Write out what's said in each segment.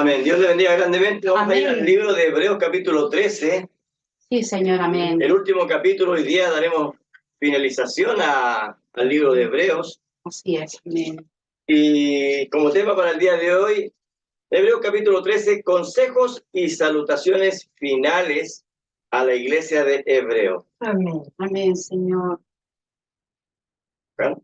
Amén. Dios le bendiga grandemente. Vamos Amén. a ir al libro de Hebreos capítulo 13. Sí, Señor, amén. El último capítulo. Hoy día daremos finalización al libro de Hebreos. Así es, amén. Y como tema para el día de hoy, Hebreos capítulo 13, consejos y salutaciones finales a la iglesia de Hebreos. Amén. Amén, Señor. ¿Ah?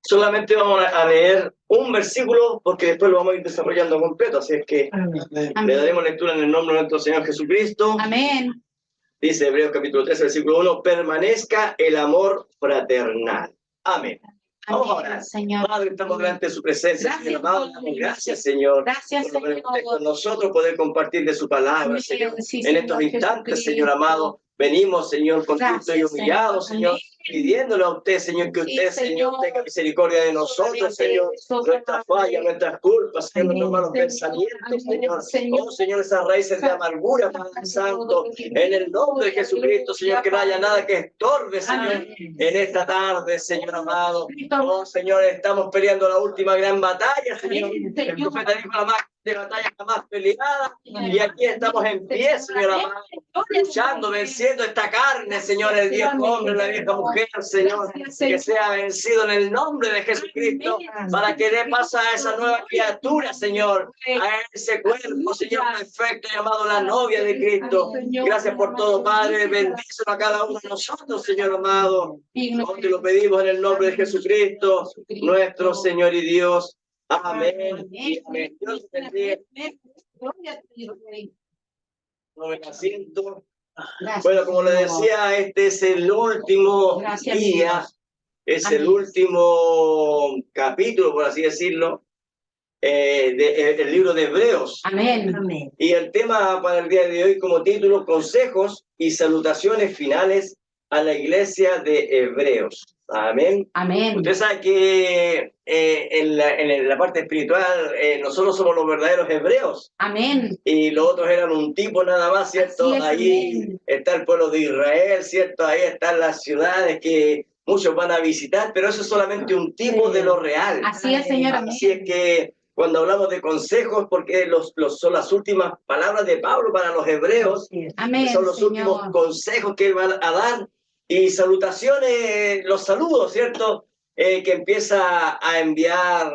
Solamente vamos a leer un versículo porque después lo vamos a ir desarrollando completo. Así es que le daremos lectura en el nombre de nuestro Señor Jesucristo. Amén. Dice Hebreos capítulo 13, versículo 1, permanezca el amor fraternal. Amén. Vamos a orar. Señor. Padre, estamos delante de su presencia, Gracias, Señor amado. por la Gracias, Señor. Gracias, por lo que Señor. con nosotros poder compartir de su palabra, Amén. Señor. Sí, En Señor estos instantes, Jesucristo. Señor amado, venimos, Señor, contentos y Gracias, humillados, Señor. Señor, pidiéndole a usted, Señor, que Sí, usted, Señor, Señor. tenga misericordia de nosotros, Señor, nuestras fallas, nuestras culpas, Señor, nuestros malos Amén. pensamientos, Amén, Señor. Oh, Señor, esas raíces de amargura, Padre Santo, en el nombre de Jesucristo, Señor, que no haya nada que estorbe, Señor, Amén. en esta tarde, Señor amado. Oh, Señor, estamos peleando la última gran batalla, Señor. El profeta dijo la más de batalla jamás peleada, y aquí estamos en pie, Señor amado, luchando, venciendo esta carne, Señor, el viejo hombre, la vieja mujer, Señor, que sea vencido en el nombre de Jesucristo, para que dé paso a esa nueva criatura, Señor, a ese cuerpo, Señor, perfecto, llamado la novia de Cristo. Gracias por todo, Padre, bendícelo a cada uno de nosotros, Señor amado. Te lo pedimos en el nombre de Jesucristo, nuestro Señor y Dios. Amén. Y amén. Dios bendiga. Tomen asiento. Bueno, como le decía, este es el último día, es el último capítulo, por así decirlo, del libro de Hebreos. Amén. Amén. Y el tema para el día de hoy como título, consejos y salutaciones finales a la iglesia de Hebreos. Amén. Amén. Usted sabe que en la parte espiritual nosotros somos los verdaderos hebreos. Amén. Y los otros eran un tipo nada más, ¿cierto? Es, ahí amén. está el pueblo de Israel, ¿cierto? Ahí están las ciudades que muchos van a visitar, pero eso es solamente un tipo de lo real. Así es, Señor. Amén. Así es que cuando hablamos de consejos, porque son las últimas palabras de Pablo para los hebreos, Amén, son los Señor. últimos consejos que él va a dar, y salutaciones, los saludos, ¿cierto? Que empieza a enviar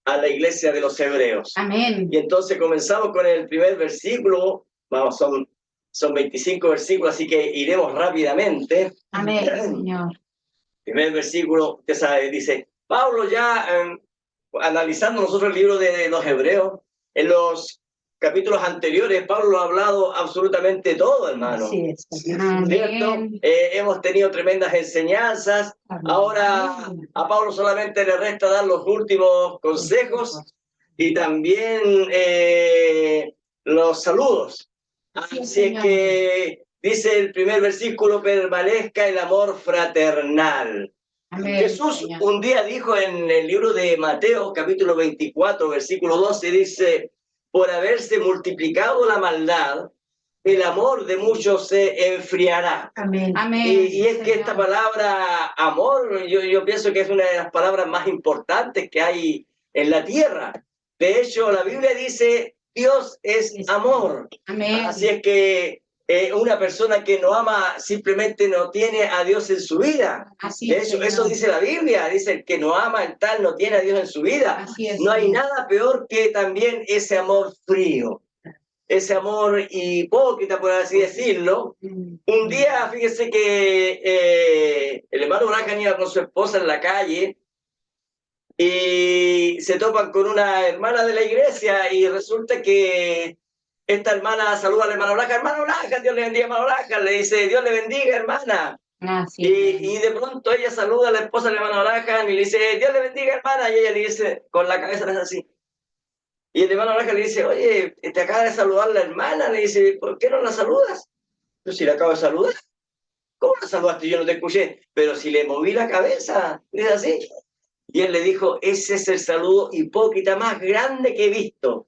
a la iglesia de los hebreos. Amén. Y entonces comenzamos con el primer versículo. Vamos, son 25 versículos, así que iremos rápidamente. Amén, Señor. Primer versículo, usted sabe, dice, Pablo ya analizando nosotros el libro de los hebreos, en los capítulos anteriores, Pablo ha hablado absolutamente todo, hermano. Así es. ¿Cierto? Hemos tenido tremendas enseñanzas. Ahora a Pablo solamente le resta dar los últimos consejos y también los saludos. Así es que dice el primer versículo, permanezca el amor fraternal. Amén, Jesús Señor. un día dijo en el libro de Mateo, capítulo 24, versículo 12, dice, por haberse multiplicado la maldad, el amor de muchos se enfriará. Amén. Amén. Y es que esta palabra amor, yo pienso que es una de las palabras más importantes que hay en la tierra. De hecho, la Biblia dice, Dios es amor. Amén. Así es que una persona que no ama simplemente no tiene a Dios en su vida. Así De es, hecho, eso Señor. dice la Biblia, dice el que no ama el tal no tiene a Dios en su vida. Así es, no hay Señor. nada peor que también ese amor frío, ese amor hipócrita, por así decirlo. Un día, fíjese que el hermano Branham iba con su esposa en la calle y se topan con una hermana de la iglesia y resulta que esta hermana saluda al hermano Branham, Dios le bendiga, hermano Branham, le dice, Dios le bendiga, hermana. Y de pronto ella saluda a la esposa del hermano Branham y le dice, Dios le bendiga, hermana, y ella le dice, con la cabeza así. Y el hermano Branham le dice, oye, te acaba de saludar la hermana, le dice, ¿por qué no la saludas? Yo si la acabo de saludar. ¿Cómo la saludaste? Yo no te escuché, pero si le moví la cabeza, es así. Y él le dijo, ese es el saludo hipócrita más grande que he visto.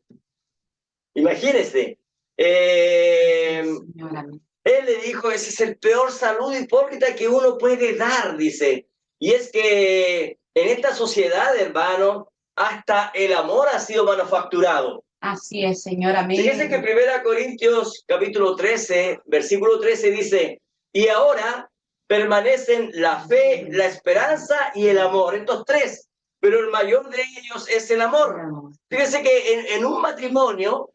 Imagínese, Señor, amén. Él le dijo, ese es el peor saludo hipócrita que uno puede dar, dice. Y es que en esta sociedad, hermano, hasta el amor ha sido manufacturado. Así es, Señor, Fíjense que amén. 1 Corintios capítulo 13, versículo 13 dice, y ahora permanecen la fe, la esperanza y el amor, estos tres, pero el mayor de ellos es el amor. Fíjense que en un matrimonio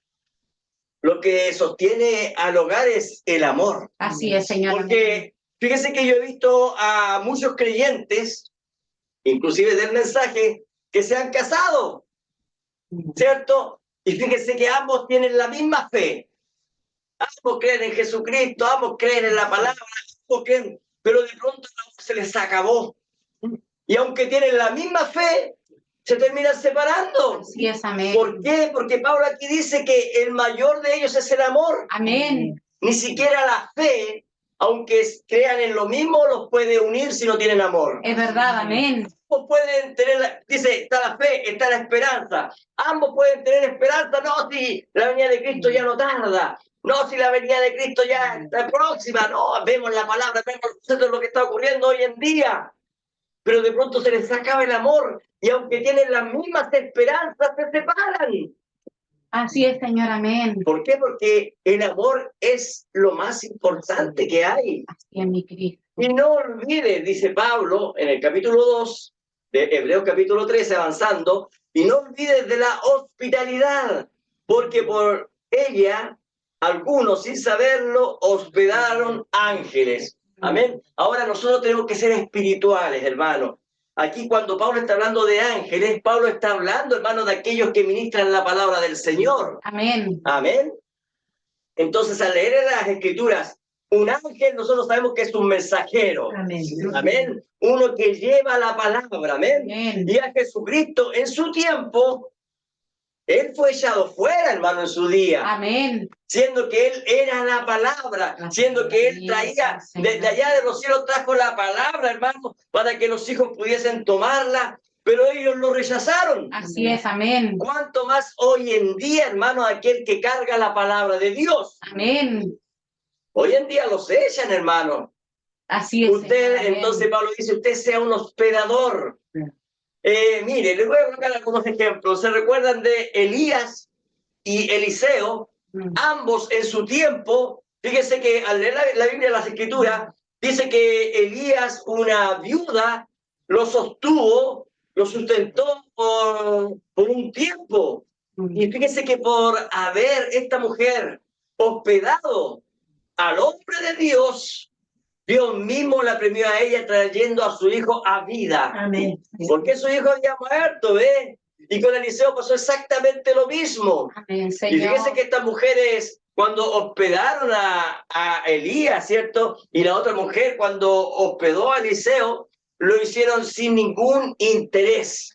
lo que sostiene al hogar es el amor. Así es, Señor, amén. Porque fíjense que yo he visto a muchos creyentes, inclusive del mensaje, que se han casado, ¿cierto? Y fíjense que ambos tienen la misma fe. Ambos creen en Jesucristo, ambos creen en la palabra, ambos creen, pero de pronto el amor se les acabó. Y aunque tienen la misma fe, se terminan separando. Así es, amén. ¿Por qué? Porque Pablo aquí dice que el mayor de ellos es el amor. Amén. Ni siquiera la fe, aunque crean en lo mismo, los puede unir si no tienen amor. Es verdad, amén. Ambos pueden tener, dice, está la fe, está la esperanza. Ambos pueden tener esperanza, no si la venida de Cristo ya no tarda. No si la venida de Cristo ya está próxima. No, vemos la palabra, vemos lo que está ocurriendo hoy en día. Pero de pronto se les acaba el amor y aunque tienen las mismas esperanzas, se separan. Así es, Señor, amén. ¿Por qué? Porque el amor es lo más importante que hay. Así es, mi Cristo. Y no olvides, dice Pablo en el capítulo 2 de Hebreos capítulo 13, avanzando, y no olvides de la hospitalidad, porque por ella algunos sin saberlo hospedaron ángeles. Amén. Ahora nosotros tenemos que ser espirituales, hermano. Aquí cuando Pablo está hablando de ángeles, Pablo está hablando, hermano, de aquellos que ministran la palabra del Señor. Amén. Amén. Entonces, al leer en las Escrituras, un ángel, nosotros sabemos que es un mensajero. Amén. Amén. Uno que lleva la palabra. Amén. Amén. Y a Jesucristo en su tiempo, él fue echado fuera, hermano, en su día. Amén. Siendo que él era la palabra, siendo que él traía, desde allá de los cielos trajo la palabra, hermano, para que los hijos pudiesen tomarla, pero ellos lo rechazaron. Así es, amén. ¿Cuánto más hoy en día, hermano, aquel que carga la palabra de Dios? Amén. Hoy en día los echan, hermano. Así es. Usted, Señor, entonces Pablo dice, usted sea un hospedador. Mire, les voy a colocar algunos ejemplos. ¿Se recuerdan de Elías y Eliseo? Ambos en su tiempo, fíjese que al leer la Biblia, las Escrituras, dice que Elías, una viuda, lo sostuvo, lo sustentó por un tiempo. Y fíjese que por haber esta mujer hospedado al hombre de Dios, Dios mismo la premió a ella trayendo a su hijo a vida. Amén. Porque su hijo había muerto, ¿ve? Y con Eliseo pasó exactamente lo mismo. Amén, Y Señor. fíjense que estas mujeres, cuando hospedaron a Elías, ¿cierto? Y la otra mujer, cuando hospedó a Eliseo, lo hicieron sin ningún interés.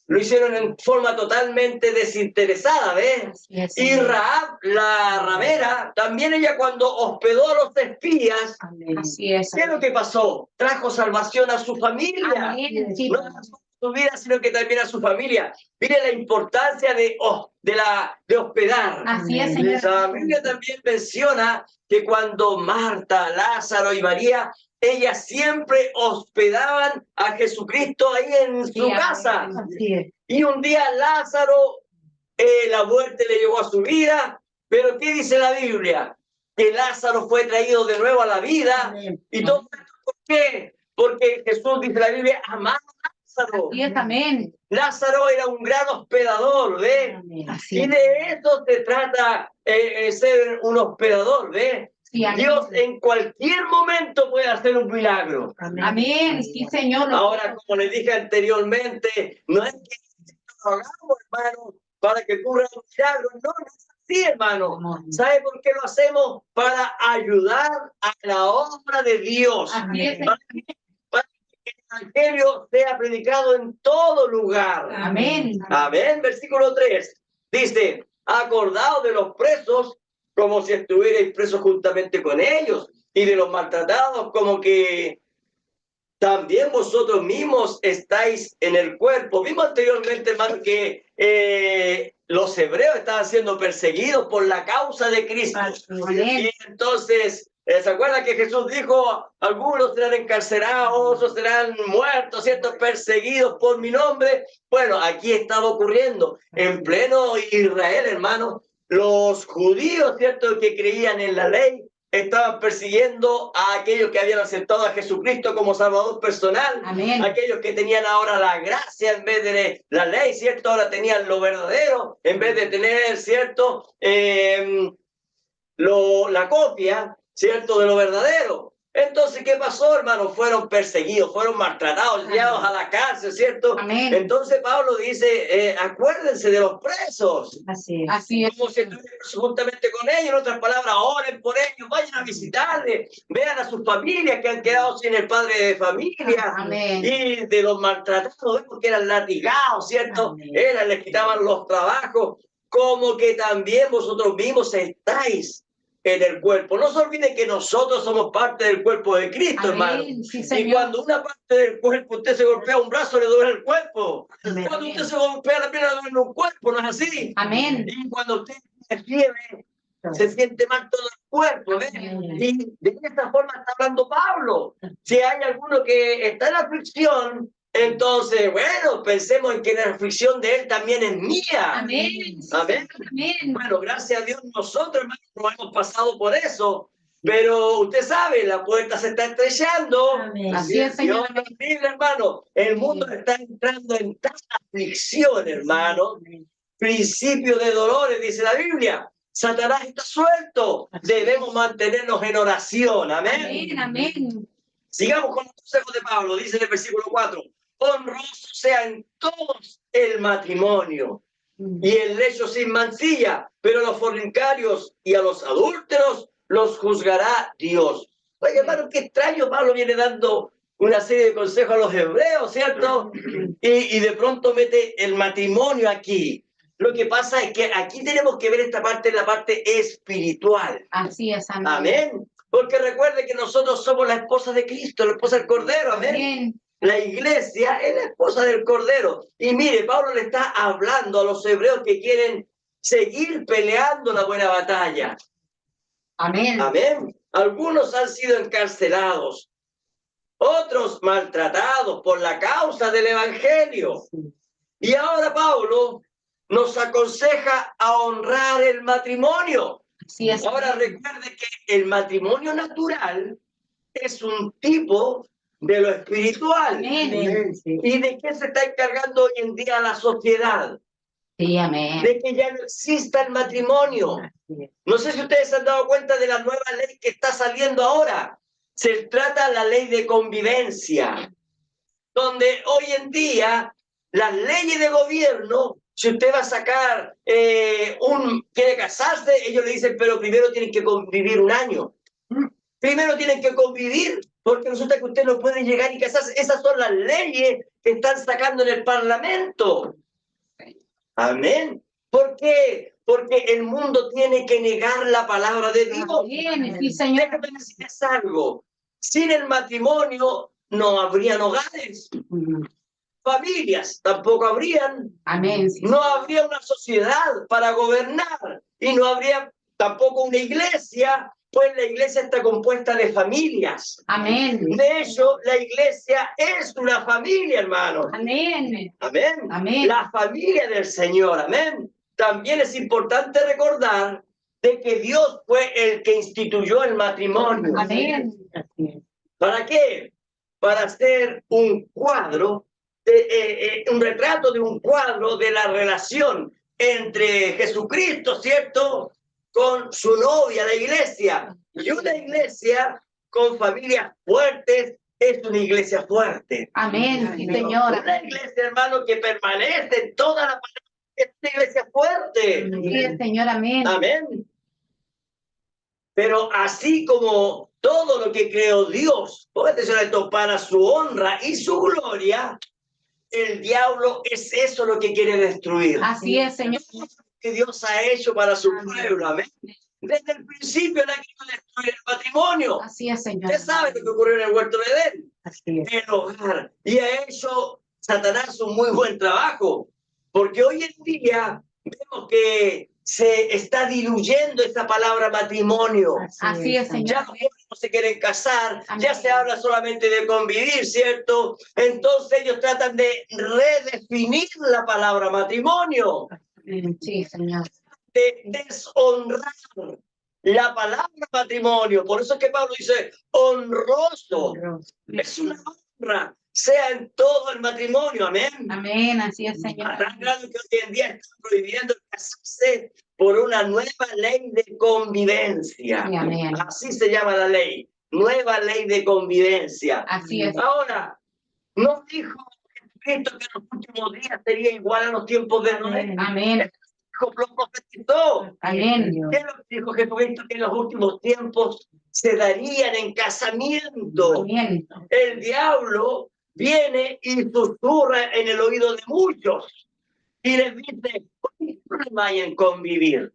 Lo hicieron en forma totalmente desinteresada, ¿ves? Y Rahab, la ramera, también ella cuando hospedó a los espías, Así es. ¿qué es lo que pasó? Trajo salvación a su familia. Amén. Sí. No a su vida, sino que también a su familia. Mire la importancia de hospedar. Así es, Señor. La Biblia también menciona que cuando Marta, Lázaro y María, ellas siempre hospedaban a Jesucristo ahí en su casa. Así es. Y un día Lázaro, la muerte le llegó a su vida, pero ¿qué dice la Biblia? Que Lázaro fue traído de nuevo a la vida. Amén. ¿Y todo esto por qué? Porque Jesús, dice la Biblia, amaba a Lázaro. Así es, amén. Lázaro era un gran hospedador, ¿ve? Así Y es. de eso se trata ser un hospedador, ¿ve? Sí, amén. Dios en cualquier momento puede hacer un milagro. Amén. Sí, Señor. Ahora, como les dije anteriormente, no es que lo hagamos, hermano, para que ocurra un milagro. No, no es así, hermano. ¿Sabe por qué lo hacemos? Para ayudar a la obra de Dios. Así es. Para que el evangelio sea predicado en todo lugar. Amén. Amén. Versículo 3 dice, acordaos de los presos como si estuvierais presos juntamente con ellos, y de los maltratados como que también vosotros mismos estáis en el cuerpo. Vimos anteriormente, hermano, que los hebreos estaban siendo perseguidos por la causa de Cristo. Amén. Y entonces, ¿se acuerdan que Jesús dijo, algunos serán encarcelados, otros serán muertos, ¿cierto? Perseguidos por mi nombre? Bueno, aquí estaba ocurriendo, en pleno Israel, hermano, los judíos, ¿cierto? Que creían en la ley, estaban persiguiendo a aquellos que habían aceptado a Jesucristo como Salvador personal. Amén. Aquellos que tenían ahora la gracia en vez de la ley, ¿cierto? Ahora tenían lo verdadero en vez de tener, ¿cierto? La copia, ¿cierto? De lo verdadero. Entonces, ¿qué pasó, hermano? Fueron perseguidos, fueron maltratados, llevados a la cárcel, ¿cierto? Amén. Entonces Pablo dice, acuérdense de los presos. Así es. Así es. Como si estuvieran juntamente con ellos, en otras palabras, oren por ellos, vayan a visitarles, vean a sus familias que han quedado sin el padre de familia. Amén. Y de los maltratados, porque eran latigados, ¿cierto? Les quitaban los trabajos, como que también vosotros mismos estáis en el cuerpo. No se olviden que nosotros somos parte del cuerpo de Cristo, Amén. hermano. Sí, Y Señor. cuando una parte del cuerpo, usted se golpea un brazo, le duele el cuerpo. Amén. Cuando usted se golpea la pierna, le duele un cuerpo, ¿no es así? Amén. Y cuando usted se fiebre, se siente mal todo el cuerpo, ¿ves? Y de esta forma está hablando Pablo. Si hay alguno que está en aflicción, entonces, bueno, pensemos en que la aflicción de él también es mía. Amén. Amén. Amén. Bueno, gracias a Dios nosotros, hermanos, no hemos pasado por eso. Pero usted sabe, la puerta se está estrellando. Amén. Así es, Señor. Dios nos libre, hermano. El mundo está entrando en tal aflicción, hermano. Principio de dolores, dice la Biblia. Satanás está suelto. Debemos mantenernos en oración. Amén. Amén. Amén. Sigamos con los consejos de Pablo. Dice en el versículo 4. Honroso sea en todos el matrimonio y el lecho sin mancilla, pero a los fornicarios y a los adúlteros los juzgará Dios. Oye, hermano, qué extraño. Pablo viene dando una serie de consejos a los hebreos, ¿cierto? Y de pronto mete el matrimonio aquí. Lo que pasa es que aquí tenemos que ver esta parte, la parte espiritual. Así es, amén. Amén. Porque recuerde que nosotros somos la esposa de Cristo, la esposa del Cordero. Amén. Amén. La iglesia es la esposa del Cordero. Y mire, Pablo le está hablando a los hebreos que quieren seguir peleando la buena batalla. Amén. Amén. Algunos han sido encarcelados, otros maltratados por la causa del Evangelio. Y ahora Pablo nos aconseja a honrar el matrimonio. Así es. Ahora recuerde que el matrimonio natural es un tipo de lo espiritual. Amén. ¿Y de qué se está encargando hoy en día la sociedad? Sí, amén. De que ya no exista el matrimonio. No sé si ustedes se han dado cuenta de la nueva ley que está saliendo ahora. Se trata de la ley de convivencia, donde hoy en día las leyes de gobierno, si usted va a sacar quiere casarse, ellos le dicen, pero primero tienen que convivir un año. Primero tienen que convivir, porque resulta que usted no puede llegar y casarse. Esas son las leyes que están sacando en el Parlamento. Amén. ¿Por qué? Porque el mundo tiene que negar la palabra de Dios. Amén. Sí, Señor. Déjame decirles algo. Sin el matrimonio no habrían hogares. Familias tampoco habrían. Amén. Sí. No habría una sociedad para gobernar. Y no habría tampoco una iglesia, pues la iglesia está compuesta de familias. Amén. De hecho, la iglesia es una familia, hermano. Amén. Amén. Amén. La familia del Señor. Amén. También es importante recordar de que Dios fue el que instituyó el matrimonio. Amén. ¿Para qué? Para hacer un cuadro, un retrato de un cuadro de la relación entre Jesucristo, ¿cierto?, con su novia, la iglesia. Y una iglesia con familias fuertes es una iglesia fuerte. Amén, sí, Señora. Una iglesia, hermano, que permanece en toda la palabra, es una iglesia fuerte. Sí, Señor, amén. Amén. Pero así como todo lo que creó Dios, ponga atención a esto, para su honra y su gloria, el diablo es eso lo que quiere destruir. Así es, Señor. Que Dios ha hecho para su pueblo. Amén. Desde el principio él ha querido destruir el matrimonio. Así es, Señor. Usted sabe lo que ocurrió en el huerto de Edén. Así es. El hogar. Y ha hecho Satanás un muy buen trabajo. Porque hoy en día vemos que se está diluyendo esta palabra matrimonio. Así es, Señor. Ya los jóvenes no se quieren casar, ya Amén. se habla solamente de convivir, ¿cierto? Entonces ellos tratan de redefinir la palabra matrimonio, Sí, Señor. de deshonrar la palabra matrimonio. Por eso es que Pablo dice, honroso. Es una honra, sea en todo el matrimonio, amén. Amén, así es, Señor. A tal grado que hoy en día están prohibiendo casarse por una nueva ley de convivencia. Sí, amén. Así se llama la ley, nueva ley de convivencia. Así es. Ahora, ¿no dijo Jesucristo que en los últimos días sería igual a los tiempos de Noé? Amén. Lo profetizó. Amén. ¿Qué nos dijo Jesucristo? Que en los últimos tiempos se darían en casamiento. Amén. El diablo viene y susurra en el oído de muchos y les dice, ¿qué problema hay en convivir?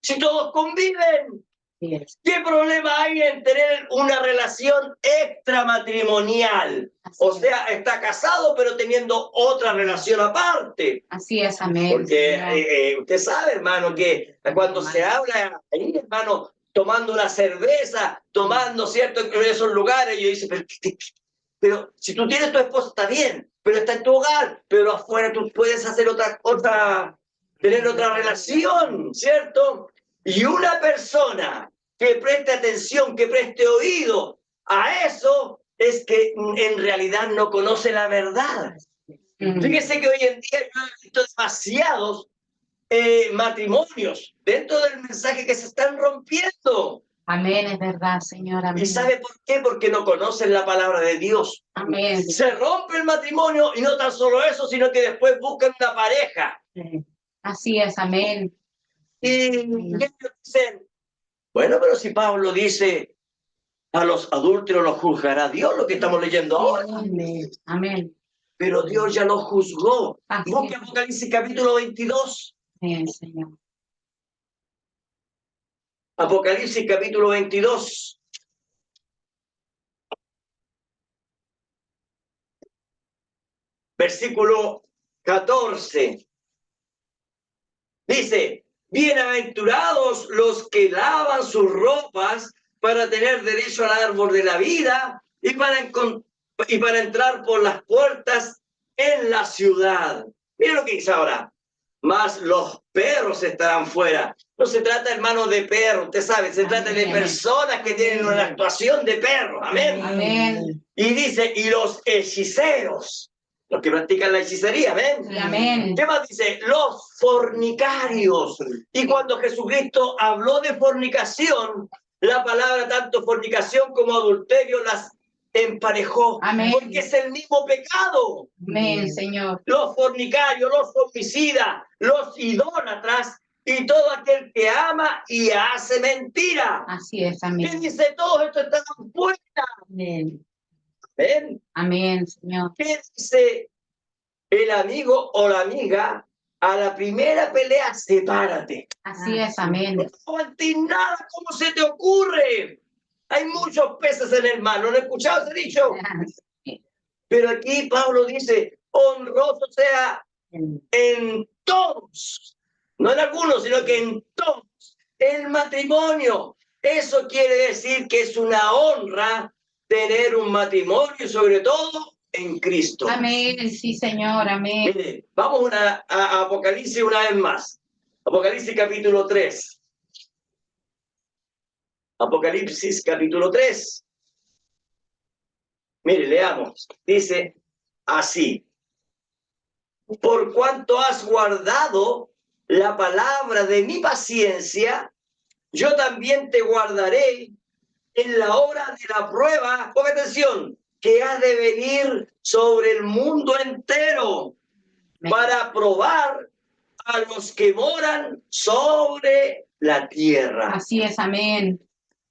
Si todos conviven, ¿qué problema hay en tener una relación extramatrimonial? O sea, está casado pero teniendo otra relación aparte. Así es, amén. Porque usted sabe, hermano, que cuando se habla ahí, hermano, tomando una cerveza, tomando, ¿cierto?, en esos lugares, yo dice, pero si tú tienes tu esposa está bien, pero está en tu hogar, pero afuera tú puedes hacer tener otra relación, ¿cierto? Y una persona que preste atención, que preste oído a eso, es que en realidad no conoce la verdad. Fíjese que hoy en día yo he visto demasiados matrimonios dentro del mensaje que se están rompiendo. Amén, es verdad, Señor. Amén. ¿Y sabe por qué? Porque no conocen la palabra de Dios. Amén. Se rompe el matrimonio y no tan solo eso, sino que después buscan una pareja. Así es, amén. Y ellos dicen, bueno, pero si Pablo dice, a los adúlteros los juzgará Dios, lo que estamos leyendo ahora. Amén. Amén. Pero Dios ya los juzgó. Así Busque es. Apocalipsis capítulo 22. Amén, Señor. Apocalipsis capítulo 22. Versículo 14. Dice, bienaventurados los que lavan sus ropas para tener derecho al árbol de la vida y para entrar por las puertas en la ciudad. Mira lo que dice ahora. Mas los perros estarán fuera. No se trata, hermano, de perros, usted sabe, se trata de personas que tienen una actuación de perros. Amén. Amén. Y dice, y los hechiceros, los que practican la hechicería, ¿ven? Amén. ¿Qué más dice? Los fornicarios. Y cuando Jesucristo habló de fornicación, la palabra tanto fornicación como adulterio las emparejó. Amén. Porque es el mismo pecado. Amén, Señor. Los fornicarios, los homicidas, los idólatras y todo aquel que ama y hace mentira. Así es, ¿Qué amén. dice? Todos estos están fuera. Amén. ¿Ven? Amén, Señor. ¿Qué dice el amigo o la amiga? A la primera pelea, sepárate. Así es, amén. No aguantes nada, ¿cómo se te ocurre? Hay muchos peces en el mar, ¿no lo he escuchado ese dicho? Pero aquí Pablo dice, honroso sea en todos, no en algunos, sino que en todos. El matrimonio, eso quiere decir que es una honra tener un matrimonio y sobre todo en Cristo. Amén, sí, Señor, amén. Mire, vamos a Apocalipsis una vez más. Apocalipsis capítulo 3. Apocalipsis capítulo 3. Mire, leamos. Dice así. Por cuanto has guardado la palabra de mi paciencia, yo también te guardaré en la hora de la prueba, ponga atención, que ha de venir sobre el mundo entero para probar a los que moran sobre la tierra. Así es, amén.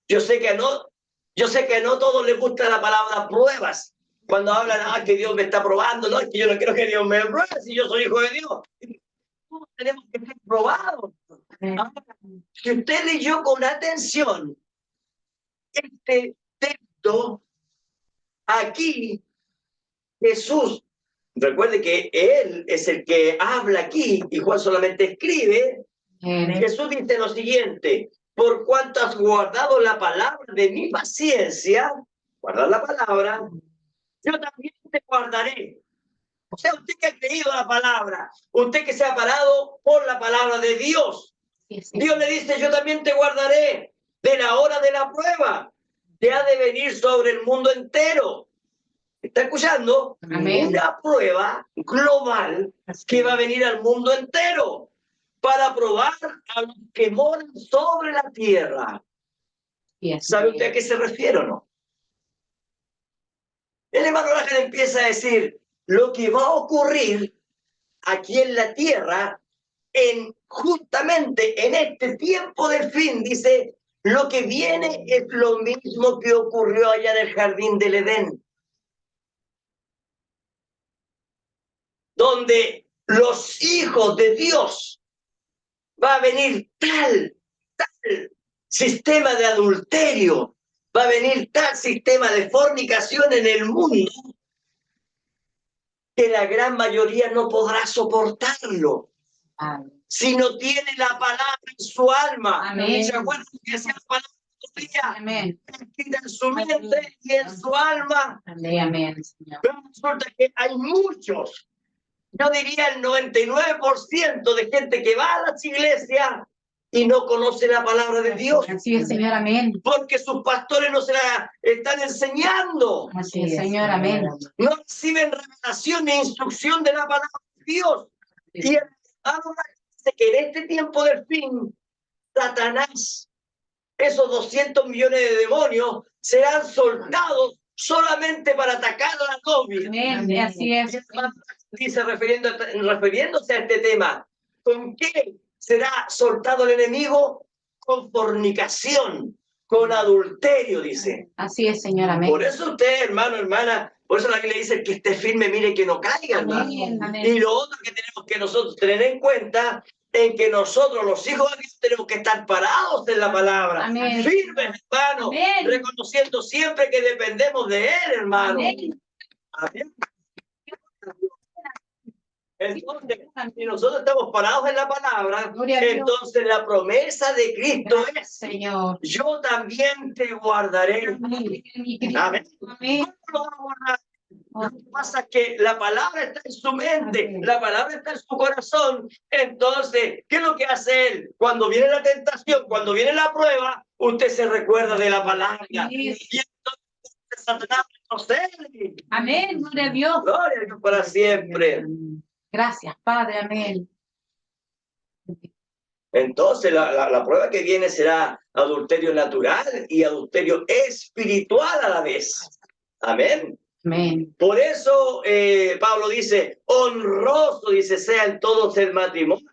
Yo sé que no todos les gusta la palabra pruebas. Cuando hablan, que Dios me está probando, no, es que yo no quiero que Dios me pruebe si yo soy hijo de Dios. Todos tenemos que ser probados. Ahora, si usted leyó con atención este texto, aquí Jesús Recuerde que Él es el que habla aquí y Juan solamente escribe. Amén. Jesús dice lo siguiente: por cuanto has guardado la palabra de mi paciencia, guardar la palabra, yo también te guardaré. O sea, usted que ha creído la palabra, usted que se ha parado por la palabra de Dios, Dios le dice: yo también te guardaré de la hora de la prueba, que ha de venir sobre el mundo entero. ¿Está escuchando? Amén. Una prueba global que va a venir al mundo entero para probar a los que moran sobre la tierra. ¿Sabe usted a qué se refiere o no? El hermano Ángel empieza a decir lo que va a ocurrir aquí en la tierra justamente en este tiempo del fin. Dice, lo que viene es lo mismo que ocurrió allá en el jardín del Edén, donde los hijos de Dios va a venir tal sistema de adulterio, va a venir tal sistema de fornicación en el mundo que la gran mayoría no podrá soportarlo. Amén. Si no tiene la palabra en su alma. Amén. ¿Se acuerdan que esa palabra Amén. escrita en su mente y en su alma? Amén. Amén, Señor. Pero resulta que hay muchos, yo diría el 99% de gente que va a las iglesias y no conoce la palabra de Dios. Así es, Señor. Amén. Porque sus pastores no se la están enseñando. Así es, Señor. Amén. No reciben revelación ni instrucción de la palabra de Dios. Y el hermano dice que en este tiempo del fin, Satanás, esos 200 millones de demonios, serán soltados solamente para atacar a la novia. Amén. Así es. Dice, refiriéndose a este tema, ¿con qué será soltado el enemigo? Con fornicación, con adulterio, dice. Así es, Señor. Amén. Por eso usted, hermano, hermana, por eso la Biblia dice que esté firme, mire que no caiga, hermano. Amén. Amén. Y lo otro que tenemos que nosotros tener en cuenta es que nosotros, los hijos de Dios, tenemos que estar parados en la palabra. Amén. Firmes, hermano. Amén. Reconociendo siempre que dependemos de Él, hermano. Amén. Amén. Entonces, si nosotros estamos parados en la palabra, Gloria a Dios. entonces la promesa de Cristo es: Señor. yo también te guardaré. Amén. Amén. Amén. ¿Cómo lo va a guardar? Lo que pasa es que la palabra está en su mente, la palabra está en su corazón. Entonces, ¿qué es lo que hace Él? Cuando viene la tentación, cuando viene la prueba, usted se recuerda de la palabra. Y entonces Satanás no se... Amén. Gloria a Dios. Gloria a Dios para siempre. Gracias, Padre. Amén. Entonces, la prueba que viene será adulterio natural y adulterio espiritual a la vez. Amén. Amén. Por eso Pablo dice, honroso, dice, sea en todos el matrimonio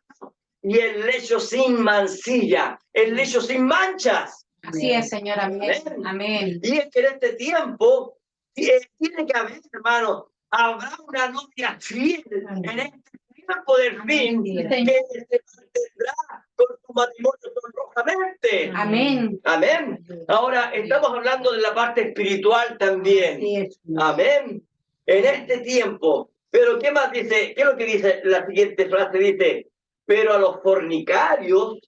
y el lecho sin mancilla, el lecho sin manchas. Así es, Señor. Amén. Amén. Y es que en este tiempo tiene que haber, hermano, habrá una novia fiel en este tiempo del fin que se mantendrá con su matrimonio sonrosamente. Amén. Amén. Ahora estamos hablando de la parte espiritual también. Amén. En este tiempo. Pero ¿qué más dice? ¿Qué es lo que dice la siguiente frase? Dice, pero a los fornicarios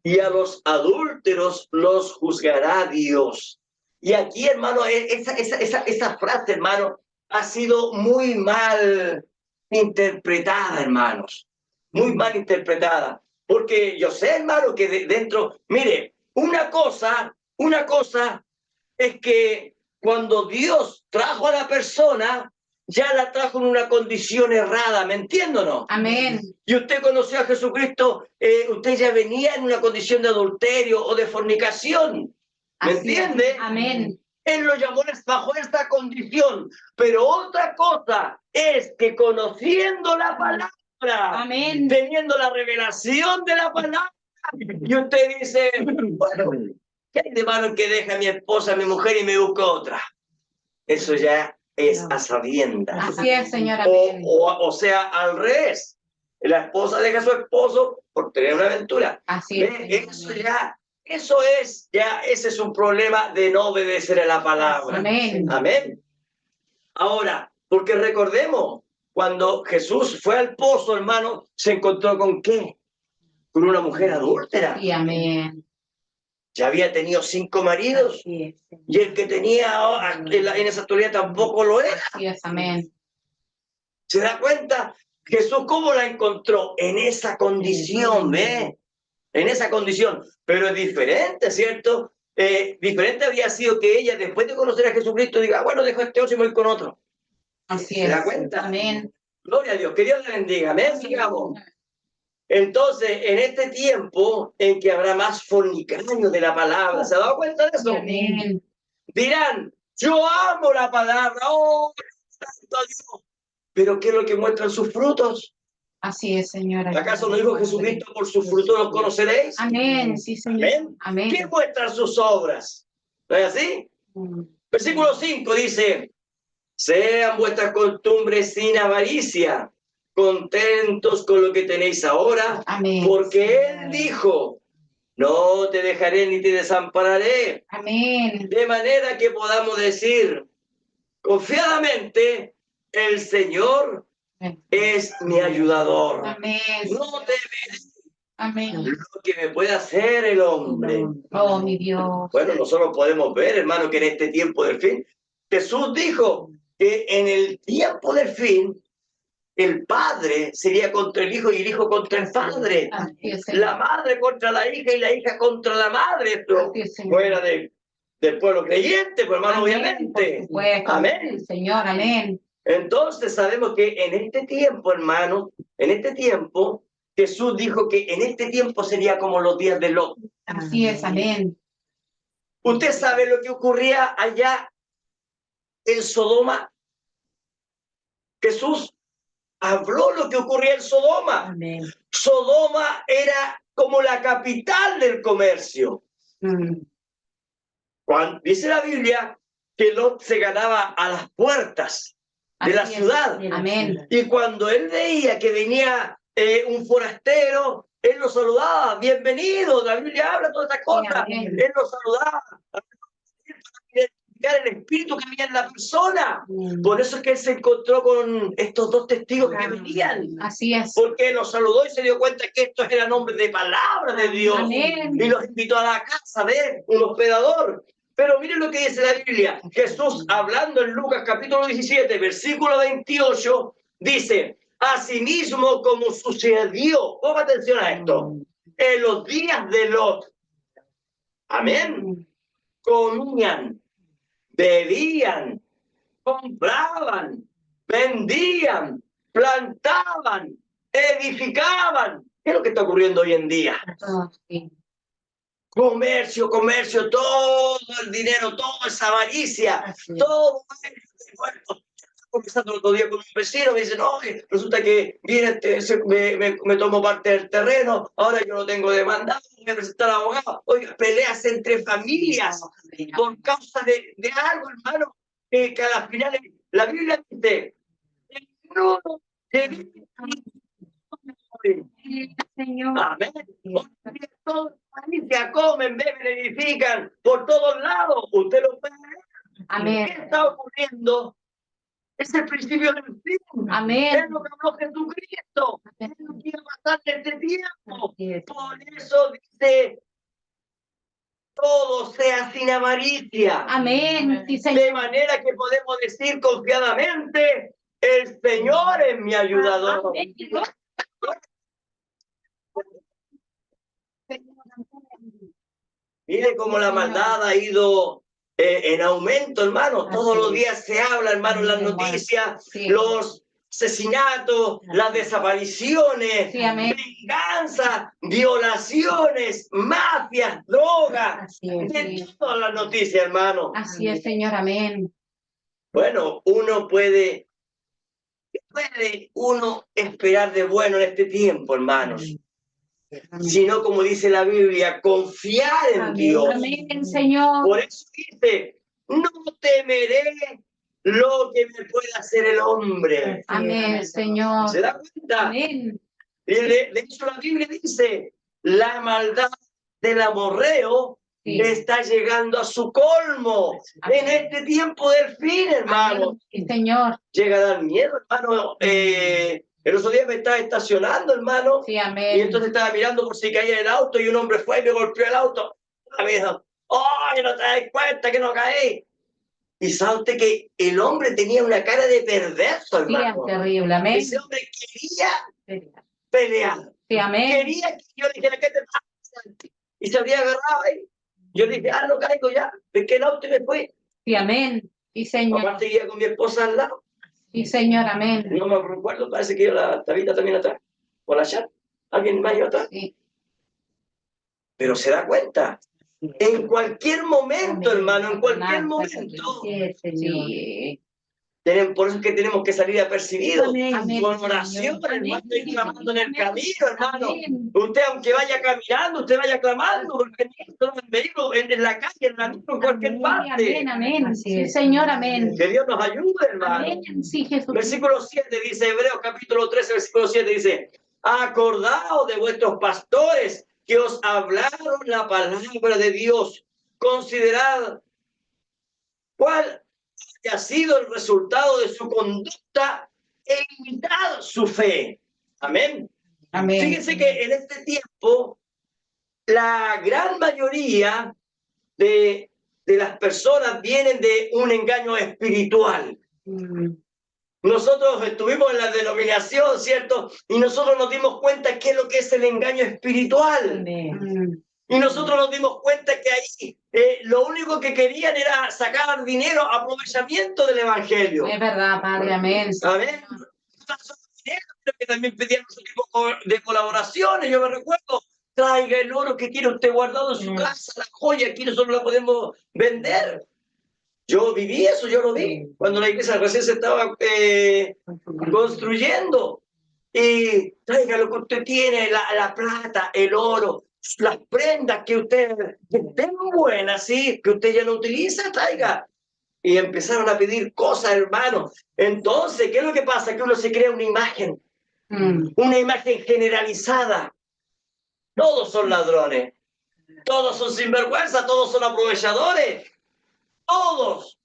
y a los adúlteros los juzgará Dios. Y aquí, hermano, esa frase, hermano, ha sido muy mal interpretada, hermanos. Muy mal interpretada. Porque yo sé, hermano, que dentro, mire, una cosa es que cuando Dios trajo a la persona, ya la trajo en una condición errada, ¿me entiende o no? Amén. Y usted conoció a Jesucristo, usted ya venía en una condición de adulterio o de fornicación, ¿me entiende? Amén. Él lo llamó bajo esta condición, pero otra cosa es que conociendo la palabra, Amén. teniendo la revelación de la palabra, y usted dice, bueno, ¿qué hay de malo en que deje a mi esposa, a mi mujer y me busque otra? Eso ya es a sabiendas. Así es, Señor. Amén. O sea, al revés. La esposa deja a su esposo por tener una aventura. Así es. Ese es un problema de no obedecer a la palabra. Amén. Amén. Ahora, porque recordemos, cuando Jesús fue al pozo, hermano, se encontró ¿con qué? Con una mujer adúltera. Sí, amén. Ya había tenido 5 maridos. Así es, Señor. Y el que tenía en esa actualidad tampoco lo era. Así es, amén. ¿Se da cuenta? Jesús, ¿cómo la encontró? En esa condición, ¿ve? En esa condición. Pero es diferente, ¿cierto? Diferente habría sido que ella, después de conocer a Jesucristo, diga, bueno, dejo este otro y me voy con otro. Así ¿Se es. da cuenta? Amén. Gloria a Dios, que Dios le bendiga. Amén, sigamos. Entonces, en este tiempo en que habrá más fornicario de la palabra, ¿se ha dado cuenta de eso? Amén. Dirán, yo amo la palabra, oh, santo Dios. Pero ¿qué es lo que muestran sus frutos? Así es, Señora. ¿Acaso no dijo Jesucristo, por sus frutos los conoceréis? Amén. Sí, Señor. Amén. Amén. ¿Qué muestran sus obras? ¿No es así? Versículo 5 dice, sean vuestras costumbres sin avaricia, contentos con lo que tenéis ahora, Amén. porque Él dijo, no te dejaré ni te desampararé. Amén. De manera que podamos decir confiadamente, el Señor es mi ayudador. Amén. No temeré Amén. lo que me pueda hacer el hombre. Oh, mi Dios. Bueno, nosotros podemos ver, hermano, que en este tiempo del fin, Jesús dijo que en el tiempo del fin, el padre sería contra el hijo y el hijo contra el padre. Así es, Señor. La madre contra la hija y la hija contra la madre. Esto Así es, Señor. fuera del pueblo creyente, pues, hermano, Amén, obviamente. por supuesto. Amén. Señor, amén. Entonces sabemos que en este tiempo, hermano, en este tiempo, Jesús dijo que en este tiempo sería como los días de Lot. Así es, amén. ¿Usted sabe lo que ocurría allá en Sodoma? Jesús habló lo que ocurría en Sodoma. Amén. Sodoma era como la capital del comercio. Dice la Biblia que Lot se ganaba a las puertas de la ciudad. Amén. Y cuando él veía que venía un forastero, él lo saludaba, bienvenido, la Biblia habla todas estas cosas. Él lo saludaba para identificar el espíritu que había en la persona. Por eso es que él se encontró con estos 2 testigos que venían. Así es. Porque los saludó y se dio cuenta que estos eran hombres de palabra de Dios. Amén. Y los invitó a la casa de un hospedador. Pero miren lo que dice la Biblia. Jesús, hablando en Lucas capítulo 17, versículo 28, dice, asimismo como sucedió, ponga atención a esto, en los días de Lot. Amén. Comían, bebían, compraban, vendían, plantaban, edificaban. ¿Qué es lo que está ocurriendo hoy en día? Sí. Comercio, comercio, todo el dinero, toda esa avaricia, todo eso. Conversando el otro día con un vecino, me dice, no, resulta que viene, me tomo parte del terreno, ahora yo no tengo demandado, me presenta al abogado. Oiga, peleas entre familias por causa de algo, hermano, que a las finales, la Biblia dice, no, Señor. amén. Todos familia comen, beben, edifican por todos lados. Usted lo puede ver. Amén. ¿Qué está ocurriendo? Es el principio del fin. Amén. Es lo que habló Jesucristo. Es lo que iba a pasar en este tiempo. Así es. Por eso dice, todo sea sin avaricia. Amén. Sí, De Señor. manera que podemos decir confiadamente, el Señor es mi ayudador. Amén. Mire cómo la maldad ha ido en aumento, hermano. Todos los días se habla, hermano, en las noticias, los asesinatos, las desapariciones, venganza, violaciones, mafias, drogas, de todas las noticias, hermano. Así es, Señor, amén. Bueno, uno puede uno esperar de bueno en este tiempo, hermanos. Sino, como dice la Biblia, confiar en Dios. Amén, Señor. Por eso dice, no temeré lo que me pueda hacer el hombre. Amén, Señor. ¿Se da cuenta? Amén. De hecho, la Biblia dice, la maldad del amorreo Sí. está llegando a su colmo en este tiempo del fin, hermano. Amén. Sí, Señor. Llega a dar miedo, hermano. El otro día me estaba estacionando, hermano, Sí, y amén. entonces estaba mirando por si caía el auto y un hombre fue y me golpeó el auto. Y me dijo, ¡ay, no te das cuenta que no caí! Y sabe usted que el hombre tenía una cara de perverso, Sí, es hermano. terrible. Amén. Ese hombre quería pelear. Sí, amén. Quería que yo le dijera, ¿qué te pasa? Y se habría agarrado ahí. Yo le dije, no caigo ya. Es que el auto me fue. Sí, amén. Sí, Señor. Aparte iba con mi esposa al lado. Sí, Señor. Amén. No me recuerdo, parece que iba la Tabita también atrás. O la Chat. ¿Alguien más iba atrás? Sí. Pero se da cuenta. En cualquier momento, Amén. hermano, en cualquier Nada, momento. sí, Señor. Sí. Por eso es que tenemos que salir apercibidos. Amén. Con oración, hermano, y clamando en el camino, hermano. Amén. Usted, aunque vaya caminando, usted vaya clamando, porque en la calle, en la misma, en cualquier parte. Amén, amén. Sí, Señor, amén. Que Dios nos ayude, hermano. Amén. Sí, Jesús. Versículo 7 dice, Hebreos capítulo 13, versículo 7 dice, acordaos de vuestros pastores que os hablaron la palabra de Dios. Considerad cuál haya sido el resultado de su conducta e imitad su fe. Amén. Amén. Fíjense que en este tiempo, la gran mayoría de las personas vienen de un engaño espiritual. Nosotros estuvimos en la denominación, ¿cierto? Y nosotros nos dimos cuenta qué es lo que es el engaño espiritual. Amén. Y nosotros nos dimos cuenta que ahí lo único que querían era sacar dinero, aprovechamiento del evangelio. Es verdad, Padre, amén. Amén. Pero que también pedían otro tipo de colaboraciones. Yo me recuerdo, traiga el oro que tiene usted guardado en su casa, la joya, aquí nosotros la podemos vender. Yo viví eso, yo lo vi, cuando la iglesia recién se estaba construyendo. Y traiga lo que usted tiene, la plata, el oro, las prendas que estén buenas, ¿sí? Que usted ya no utiliza, traiga. Y empezaron a pedir cosas, hermano. Entonces, ¿qué es lo que pasa? Que uno se crea una imagen generalizada. Todos son ladrones, todos son sinvergüenza, todos son aprovechadores, todos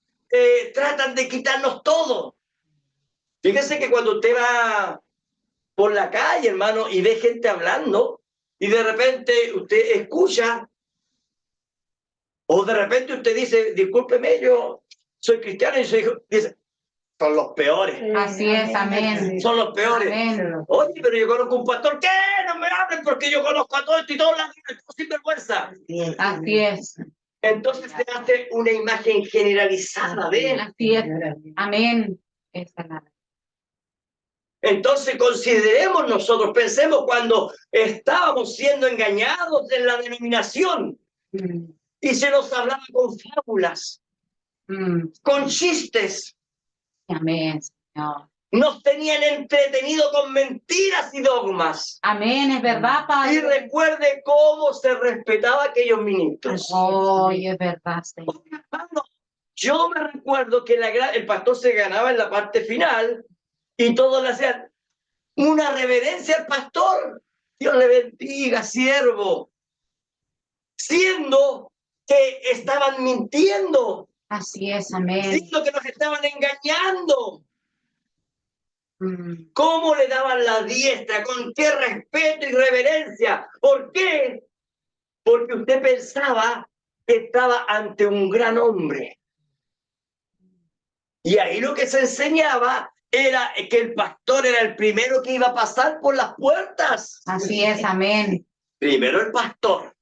tratan de quitarnos todo. Fíjese que cuando usted va por la calle, hermano, y ve gente hablando, y de repente usted escucha, o de repente usted dice, discúlpeme, yo soy cristiano y soy hijo, dice, son los peores. Así es, amén. Son los peores. Amén. Oye, pero yo conozco un pastor, ¿qué? No me hablen porque yo conozco a todos y todos las sin vergüenza. Así es. Entonces se hace una imagen generalizada de él. Así es. Amén. Entonces consideremos nosotros, pensemos cuando estábamos siendo engañados en la denominación y se nos hablaba con fábulas, con chistes. Amén, Señor. Nos tenían entretenido con mentiras y dogmas. Amén, es verdad, Padre. Y recuerde cómo se respetaba a aquellos ministros. Oh, es verdad, Señor. Oye, hermano, yo me recuerdo que el pastor se ganaba en la parte final y todos le hacían una reverencia al pastor. Dios le bendiga, siervo. Siendo que estaban mintiendo. Así es, amén. Siendo que nos estaban engañando. ¿Cómo le daban la diestra? ¿Con qué respeto y reverencia? ¿Por qué? Porque usted pensaba que estaba ante un gran hombre. Y ahí lo que se enseñaba era que el pastor era el primero que iba a pasar por las puertas. Así es, amén. Primero el pastor,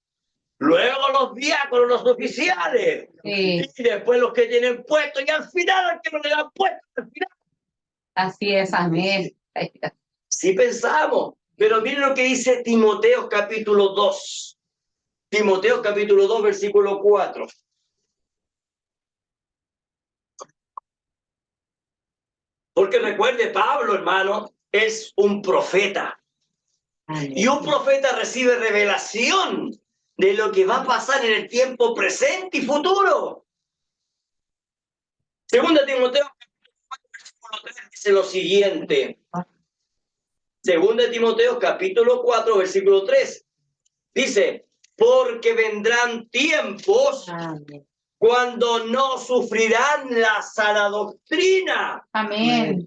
luego los diáconos, los oficiales, sí. Y después los que tienen puestos, y al final al que no le dan puestos, al final. Así es, amén. Sí pensamos, pero miren lo que dice Timoteo capítulo 2. Timoteo capítulo 2, versículo 4. Porque recuerde, Pablo, hermano, es un profeta. Y un profeta recibe revelación de lo que va a pasar en el tiempo presente y futuro. Segunda Timoteo capítulo 4, versículo 3 dice lo siguiente. Segunda Timoteo capítulo 4, versículo 3. Dice, porque vendrán tiempos Amén. cuando no sufrirán la sana doctrina. Amén.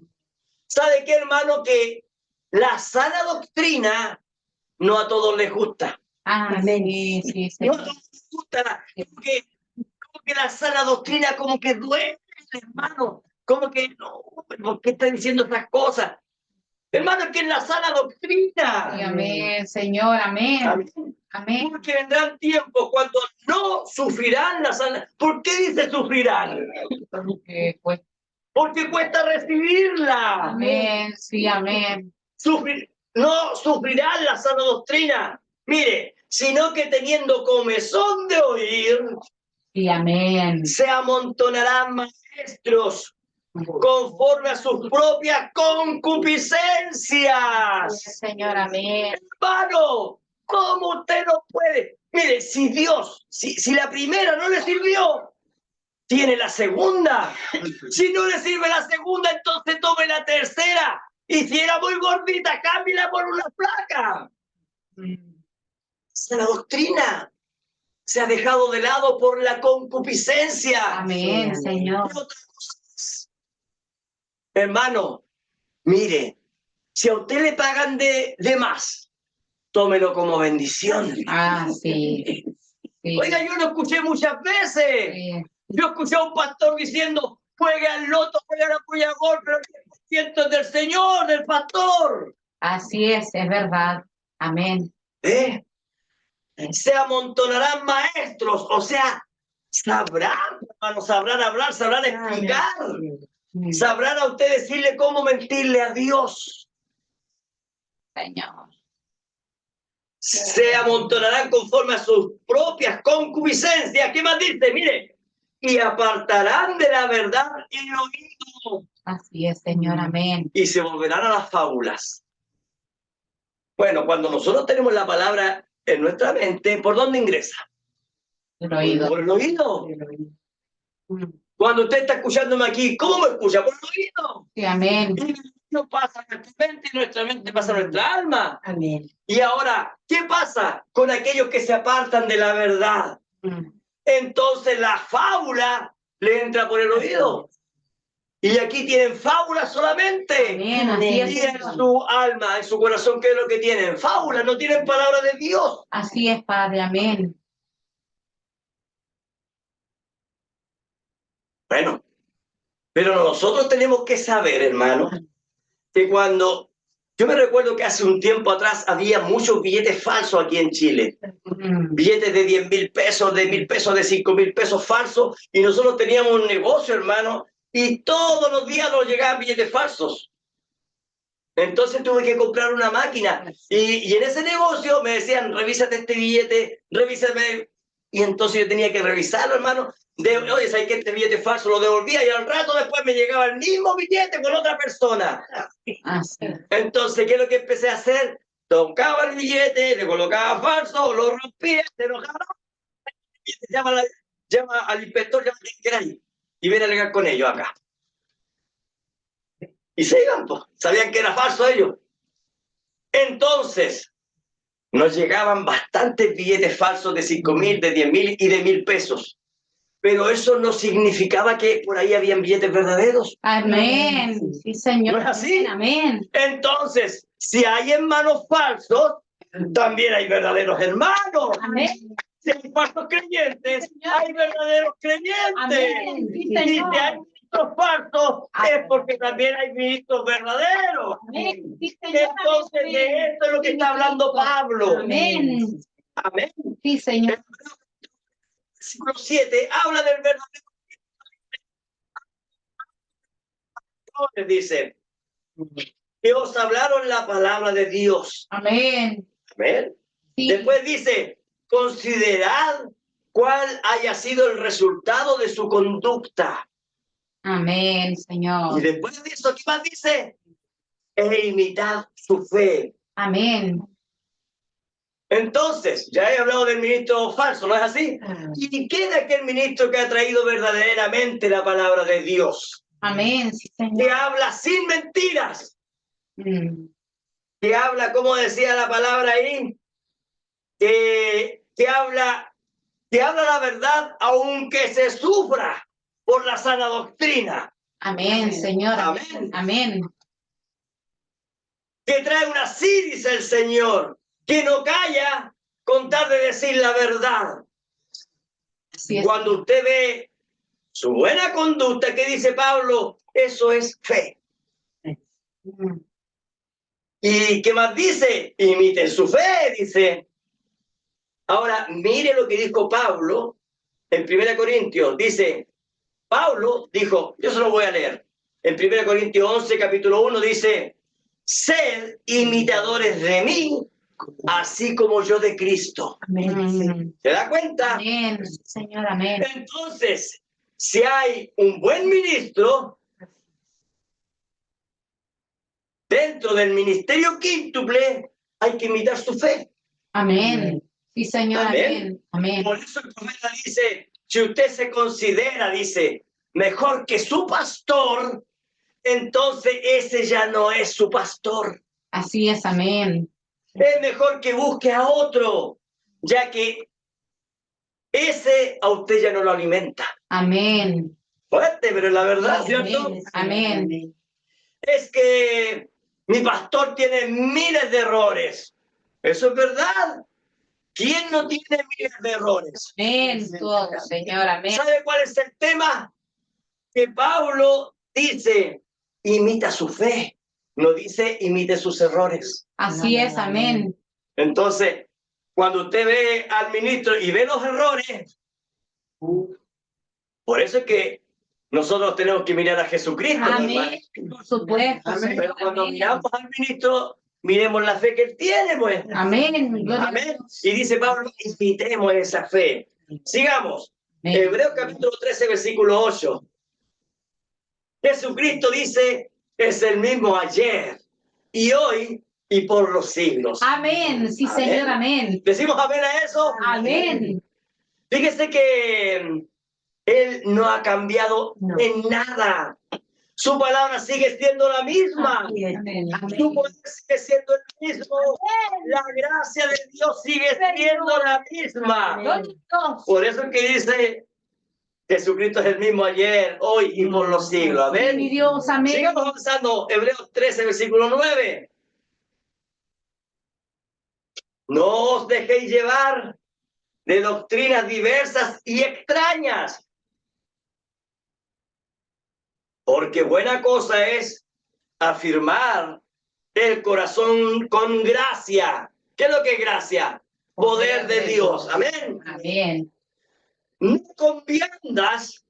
¿Sabe qué, hermano? Que la sana doctrina no a todos les gusta. Sí, sí, No a Señor. todos les gusta. Como que la sana doctrina como que duele, hermano. Como que no, ¿por qué está diciendo esas cosas? Hermano, que es la sana doctrina. Sí, amén, Señor. Amén. Amén. Amén. Porque vendrán tiempos cuando no sufrirán la sana. ¿Por qué dice sufrirán? Pues, Porque cuesta recibirla. amén. Sí, amén. No sufrirán la sana doctrina. Mire, sino que teniendo comezón de oír, Sí, amén. se amontonarán maestros conforme a sus propias concupiscencias. Señor, amén. Hermano, ¿cómo usted no puede? Mire, si Dios, si la primera no le sirvió, tiene la segunda. Si no le sirve la segunda, entonces tome la tercera. Y si era muy gordita, cámbiala por una flaca. Esa es la doctrina. Se ha dejado de lado por la concupiscencia. Amén, Señor. Y otra cosa más. Hermano, mire, si a usted le pagan de más, tómelo como bendición. Sí. Sí. Oiga, yo lo escuché muchas veces. Sí. Yo escuché a un pastor diciendo, juegue al loto, juegue a la puya gol, pero el 10% es del Señor, del pastor. Así es verdad. Amén. Se amontonarán maestros, o sea, sabrán, hermano, sabrán hablar, sabrán explicar, sabrán a usted decirle cómo mentirle a Dios. Señor. Se amontonarán conforme a sus propias concupiscencias. ¿Qué más dice? Mire, y apartarán de la verdad el oído. Así es, Señor. Amén. Y se volverán a las fábulas. Bueno, cuando nosotros tenemos la palabra en nuestra mente, ¿por dónde ingresa? El oído. Por el oído. Cuando usted está escuchándome aquí, ¿cómo me escucha? Por el oído. Sí, amén. Y no pasa a nuestra mente y nuestra mente pasa a nuestra alma. Amén. Y ahora, ¿qué pasa con aquellos que se apartan de la verdad? Entonces la fábula le entra por el oído. Y aquí tienen fábulas solamente. Amén, así es. Y en su alma, en su corazón, ¿qué es lo que tienen? Fábulas, no tienen palabra de Dios. Así es, Padre. Amén. Bueno, pero nosotros tenemos que saber, hermano, que cuando... Yo me recuerdo que hace un tiempo atrás había muchos billetes falsos aquí en Chile. Billetes de 10.000 pesos, de 1.000 pesos, de 5.000 pesos falsos. Y nosotros teníamos un negocio, hermano, y todos los días nos llegaban billetes falsos. Entonces tuve que comprar una máquina. Y en ese negocio me decían, revísate este billete, revísame. Y entonces yo tenía que revisarlo, hermano. Oye, ¿sabes que este billete falso lo devolvía? Y al rato después me llegaba el mismo billete con otra persona. Así. Entonces, ¿qué es lo que empecé a hacer? Tocaba el billete, le colocaba falso, lo rompía, se enojaba. Y llama al inspector, llama a quien quiera y viene a alegar con ellos acá. Y se iban, pues. Sabían que era falso ellos. Entonces, nos llegaban bastantes billetes falsos de 5.000, de 10.000 y de 1.000 pesos. Pero eso no significaba que por ahí habían billetes verdaderos. Amén. Sí, Señor. ¿No es así? Amén. Entonces, si hay hermanos falsos, también hay verdaderos hermanos. Amén. Si hay falsos creyentes, hay verdaderos creyentes. Amén. Sí, Y si Señor. hay ministros falsos, es porque también hay ministros verdaderos. Amén. Sí, Señor. Entonces, de esto es lo que está hablando Pablo. Amén. Amén. Sí, Señor. Versículo 7 habla del verdadero. Dice que os hablaron la palabra de Dios. Amén. Amén. Sí. Después dice, considerad cuál haya sido el resultado de su conducta. Amén, Y Señor. después de eso, ¿qué más dice? E imitad su fe. Amén. Entonces, ya he hablado del ministro falso, ¿no es así? ¿Y qué de aquel ministro que ha traído verdaderamente la palabra de Dios? Amén, sí, Que Señor. habla sin mentiras. Que habla, como decía la palabra ahí, que que habla la verdad aunque se sufra por la sana doctrina. Amén, Señor. Amén. Amén. Que trae una sí, dice el Señor, que no calla con tal de decir la verdad. Así es. Cuando usted ve su buena conducta, que dice Pablo, eso es fe. Mm. ¿Y qué más dice? Imiten su fe, dice. Ahora, mire lo que dijo Pablo en 1 Corintios. Dice, Pablo dijo, yo se lo voy a leer. En 1 Corintios 11, capítulo 1, dice, sed imitadores de mí, así como yo de Cristo. Amén. ¿Se da cuenta? Amén, Señor. Amén. Entonces, si hay un buen ministro dentro del ministerio quíntuple, hay que imitar su fe. Amén. Sí, Señor. Amén. Amén. Amén. Por eso el profeta dice, si usted se considera, dice, mejor que su pastor, entonces ese ya no es su pastor. Así es. Amén. Es mejor que busque a otro, ya que ese a usted ya no lo alimenta. Amén. Fuerte, pero es la verdad, ¿cierto? Amén. Es que mi pastor tiene miles de errores. Eso es verdad. ¿Quién no tiene miles de errores? Amén. Todo, Señor. Amén. ¿Sabe cuál es el tema? Que Pablo dice, imita su fe. No dice, imite sus errores. Así es. Amén. Entonces, cuando usted ve al ministro y ve los errores, por eso es que nosotros tenemos que mirar a Jesucristo. Amén. Por supuesto. Amén. Pero cuando Amén. miramos al ministro, miremos la fe que él tiene, pues. Amén. Gloria a Amén. Dios. Y dice Pablo, imitemos esa fe. Sigamos. Amén. Hebreos capítulo 13, versículo 8. Jesucristo dice, es el mismo ayer y hoy y por los siglos. Amén. Sí, Amén. Señor. Amén. ¿Decimos amén a eso? Amén. Fíjese que Él no ha cambiado en nada. Su palabra sigue siendo la misma. Amén. Su poder sigue siendo el mismo. La gracia de Dios sigue siendo la misma. Por eso es que dice, Jesucristo es el mismo ayer, hoy y por los siglos. Amén. Mi Dios. Amén. Sigamos avanzando. Hebreos 13, versículo 9. No os dejéis llevar de doctrinas diversas y extrañas, porque buena cosa es afirmar el corazón con gracia. ¿Qué es lo que es gracia? Poder de Dios. Amén. Amén. No con viandas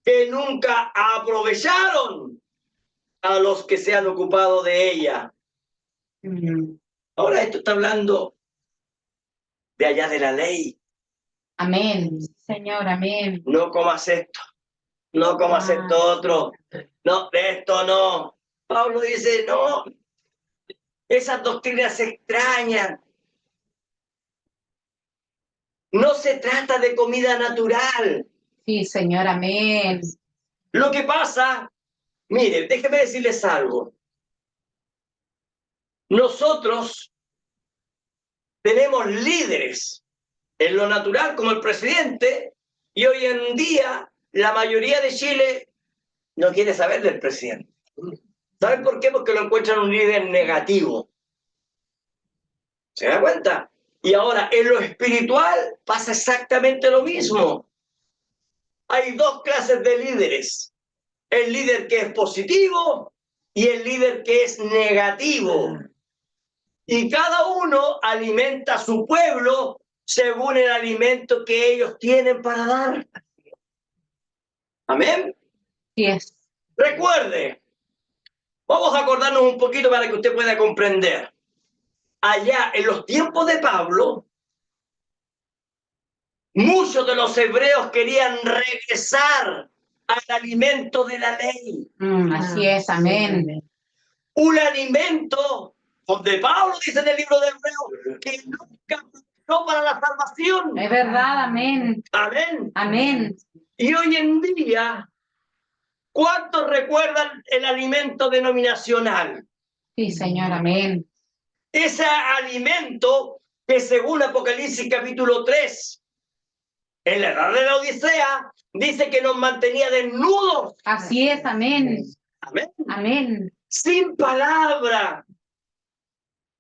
que nunca aprovecharon a los que se han ocupado de ella. Ahora esto está hablando de allá de la ley. Amén. Señor. Amén. No comas esto, no comas esto otro, no, de esto no. Pablo dice, no, esas doctrinas extrañas. No se trata de comida natural. Sí, Señor. Amén. Lo que pasa, mire, déjeme decirles algo. Nosotros tenemos líderes en lo natural como el presidente y hoy en día la mayoría de Chile no quiere saber del presidente. ¿Saben por qué? Porque lo encuentran un líder negativo. ¿Se da cuenta? Y ahora, en lo espiritual pasa exactamente lo mismo. Hay dos clases de líderes. El líder que es positivo y el líder que es negativo. Y cada uno alimenta a su pueblo según el alimento que ellos tienen para dar. Amén. Sí es. Recuerde, vamos a acordarnos un poquito para que usted pueda comprender. Allá en los tiempos de Pablo, muchos de los hebreos querían regresar al alimento de la ley. Así es. Amén. Un alimento donde Pablo dice en el libro de Hebreos que nunca no para la salvación. Es verdad. Amén. Amén. Amén. Y hoy en día, ¿cuántos recuerdan el alimento denominacional? Sí, Señor. Amén. Ese alimento que según Apocalipsis capítulo 3, en la edad de la Odisea, dice que nos mantenía desnudos. Así es, amén. Amén. Amén. Sin palabra.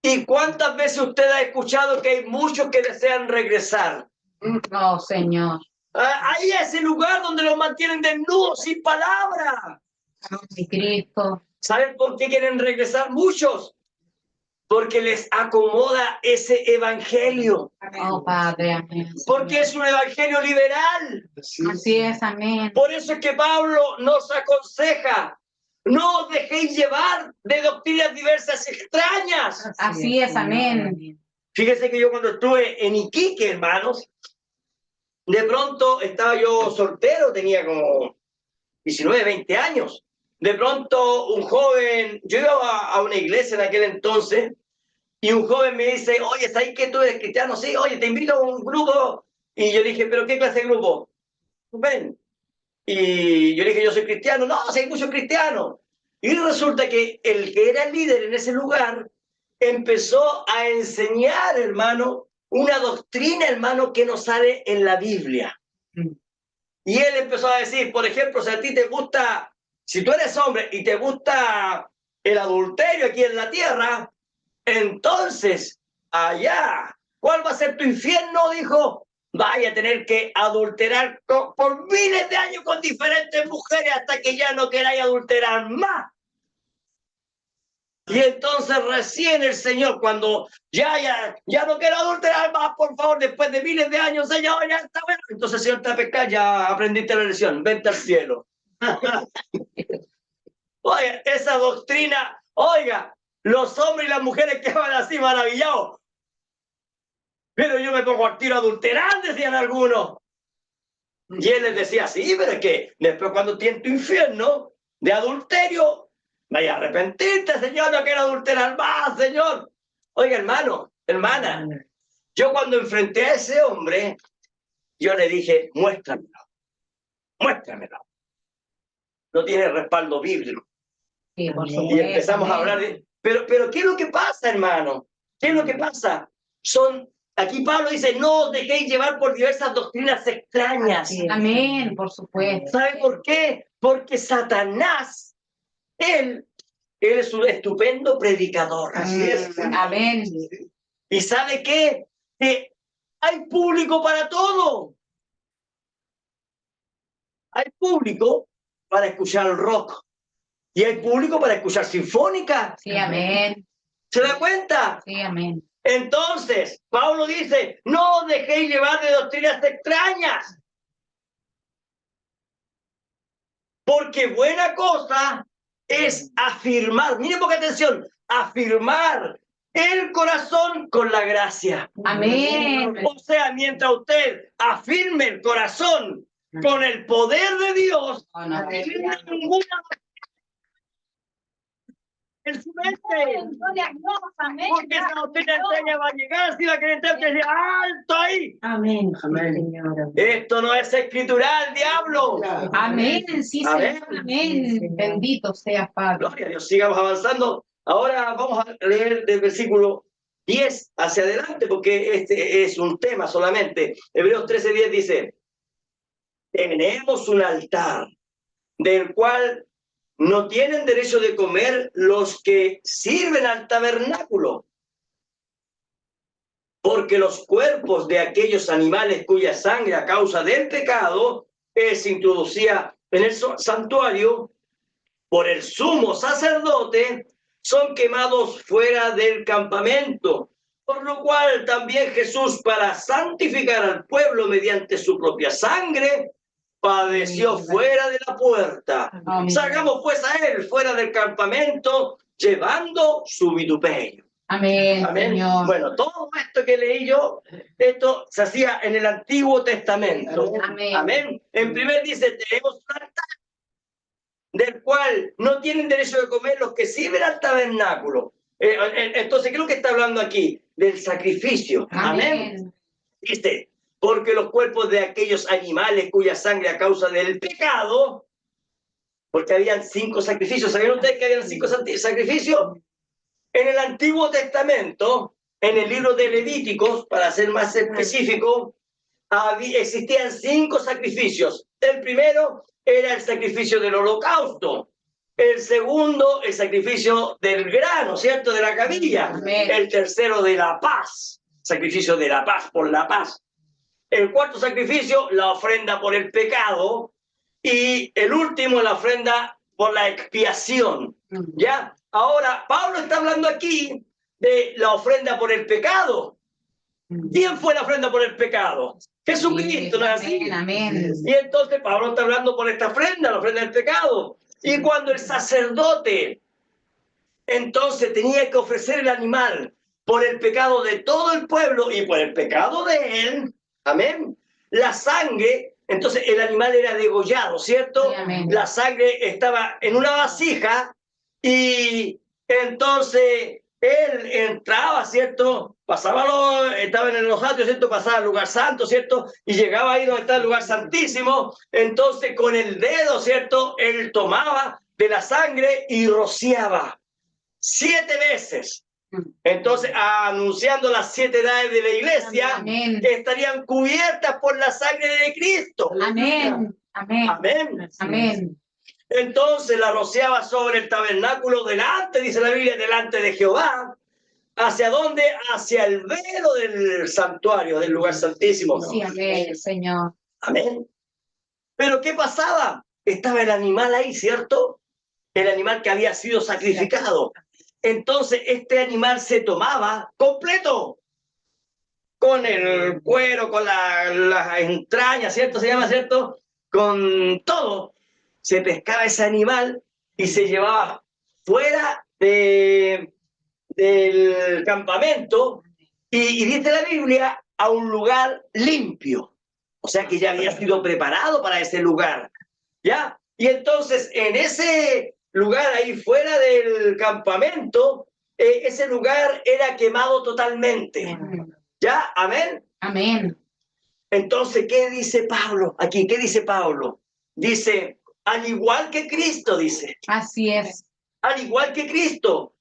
¿Y cuántas veces usted ha escuchado que hay muchos que desean regresar? Oh, Señor. Ahí es ese lugar donde los mantienen desnudos, sin palabra. Mi Cristo. ¿Saben por qué quieren regresar muchos? Porque les acomoda ese evangelio. Oh, Padre, amén. Porque es un evangelio liberal. Así es, amén. Por eso es que Pablo nos aconseja: no os dejéis llevar de doctrinas diversas extrañas. Así es, amén. Fíjese que yo cuando estuve en Iquique, hermanos, de pronto estaba yo soltero, tenía como 19, 20 años. De pronto un joven, yo iba a una iglesia en aquel entonces, y un joven me dice: oye, ¿sabes que tú eres cristiano? Sí, oye, te invito a un grupo. Y yo dije: ¿pero qué clase de grupo? Ven. Y yo dije: yo soy cristiano. No, sí, hay muchos cristianos. Y resulta que el que era el líder en ese lugar empezó a enseñar, hermano, una doctrina, hermano, que no sale en la Biblia. Y él empezó a decir, por ejemplo, si a ti te gusta, si tú eres hombre y te gusta el adulterio aquí en la tierra, entonces allá, ¿cuál va a ser tu infierno? Dijo: vaya a tener que adulterar por miles de años con diferentes mujeres hasta que ya no queráis adulterar más. Y entonces recién el Señor, cuando ya no quiero adulterar más, por favor, después de miles de años, Señor, ya está bueno. Entonces el Señor te va a pescar, ya aprendiste la lección, vente al cielo. Oiga, esa doctrina, oiga, los hombres y las mujeres quedaban así maravillados. Pero yo me pongo al tiro a adulterar, decían algunos. Y él les decía: sí, pero es que después cuando tienes tu infierno de adulterio, vaya a arrepentirte, Señor, no quiero adulterar más, Señor. Oiga, hermano, hermana, yo cuando enfrenté a ese hombre, yo le dije: muéstramelo, muéstramelo. No tiene respaldo bíblico. Sí, por Y supuesto, empezamos a hablar de... Pero ¿qué es lo que pasa, hermano? ¿Qué es lo que pasa? Aquí Pablo dice: no os dejéis llevar por diversas doctrinas extrañas. Amén, por supuesto. ¿Sabe por qué? Porque Satanás, él es un estupendo predicador. Así es. Amén. ¿Y sabe qué? Que hay público para todo. Hay público para escuchar el rock. Y hay público para escuchar sinfónica. Sí, amén. ¿Se da cuenta? Sí, amén. Entonces, Pablo dice: no os dejéis llevar de doctrinas extrañas. Porque buena cosa es afirmar, miren poca atención, afirmar el corazón con la gracia. Amén. O sea, mientras usted afirme el corazón con el poder de Dios, no tiene ninguna en su mente. Porque esa doctrina extraña va a llegar, si va a querer entrar, usted dice: alto ahí. Amén. Amén. Esto no es escritural, diablo. Amén. Sí, Amén. Señor. Amén. Bendito seas, Padre. Gloria a Dios, sigamos avanzando. Ahora vamos a leer del versículo 10 hacia adelante, porque este es un tema solamente. Hebreos 13:10 dice: tenemos un altar del cual no tienen derecho de comer los que sirven al tabernáculo, porque los cuerpos de aquellos animales cuya sangre a causa del pecado se introducía en el santuario por el sumo sacerdote, son quemados fuera del campamento. Por lo cual también Jesús, para santificar al pueblo mediante su propia sangre, padeció fuera de la puerta. Amén. Salgamos pues a él fuera del campamento, llevando su vituperio. Amén, Amén. Señor. Bueno, todo esto que leí yo, esto se hacía en el Antiguo Testamento. Amén. Amén. En primer dice: tenemos un altar del cual no tienen derecho de comer los que sirven al tabernáculo. Entonces, ¿qué es lo que está hablando aquí? Del sacrificio. Amén. Dice: porque los cuerpos de aquellos animales cuya sangre a causa del pecado, porque habían 5 sacrificios. ¿Sabían ustedes que habían 5 sacrificios? En el Antiguo Testamento, en el libro de Levíticos, para ser más específico, existían 5 sacrificios. El primero era el sacrificio del holocausto. El segundo, el sacrificio del grano, ¿cierto? De la cabilla. Amén. El tercero, de la paz. Sacrificio de la paz, por la paz. El cuarto sacrificio, la ofrenda por el pecado. Y el último, la ofrenda por la expiación. ¿Ya? Ahora, Pablo está hablando aquí de la ofrenda por el pecado. ¿Quién fue la ofrenda por el pecado? Jesucristo, ¿no es así? Amén. Y entonces Pablo está hablando por esta ofrenda, la ofrenda del pecado. Y cuando el sacerdote entonces tenía que ofrecer el animal por el pecado de todo el pueblo y por el pecado de él, amén, la sangre, entonces el animal era degollado, ¿cierto? Sí, amén. La sangre estaba en una vasija y entonces él entraba, ¿cierto? Estaba en los atrios, ¿cierto? Pasaba al lugar santo, ¿cierto? Y llegaba ahí donde está el lugar santísimo. Entonces con el dedo, ¿cierto? Él tomaba de la sangre y rociaba 7 veces. Entonces, anunciando las 7 edades de la iglesia, Amén. que estarían cubiertas por la sangre de Cristo. Amén. Amén. Amén. Amén. Entonces la rociaba sobre el tabernáculo delante, dice la Biblia, delante de Jehová. ¿Hacia dónde? Hacia el velo del santuario, del lugar santísimo. Sí, amén, Señor. Amén. Pero ¿qué pasaba? Estaba el animal ahí, ¿cierto? El animal que había sido sacrificado. Entonces este animal se tomaba completo, con el cuero, con las entrañas, ¿cierto? Se llama, ¿cierto? Con todo. Se pescaba ese animal y se llevaba fuera del campamento y dice la Biblia, a un lugar limpio. O sea que ya había sido preparado para ese lugar, ¿ya? Y entonces en ese lugar ahí fuera del campamento, ese lugar era quemado totalmente. ¿Ya? ¿Amén? Amén. Entonces, ¿qué dice Pablo aquí? ¿Qué dice Pablo? Dice, al igual que Cristo, dice. Así es. Al igual que Cristo.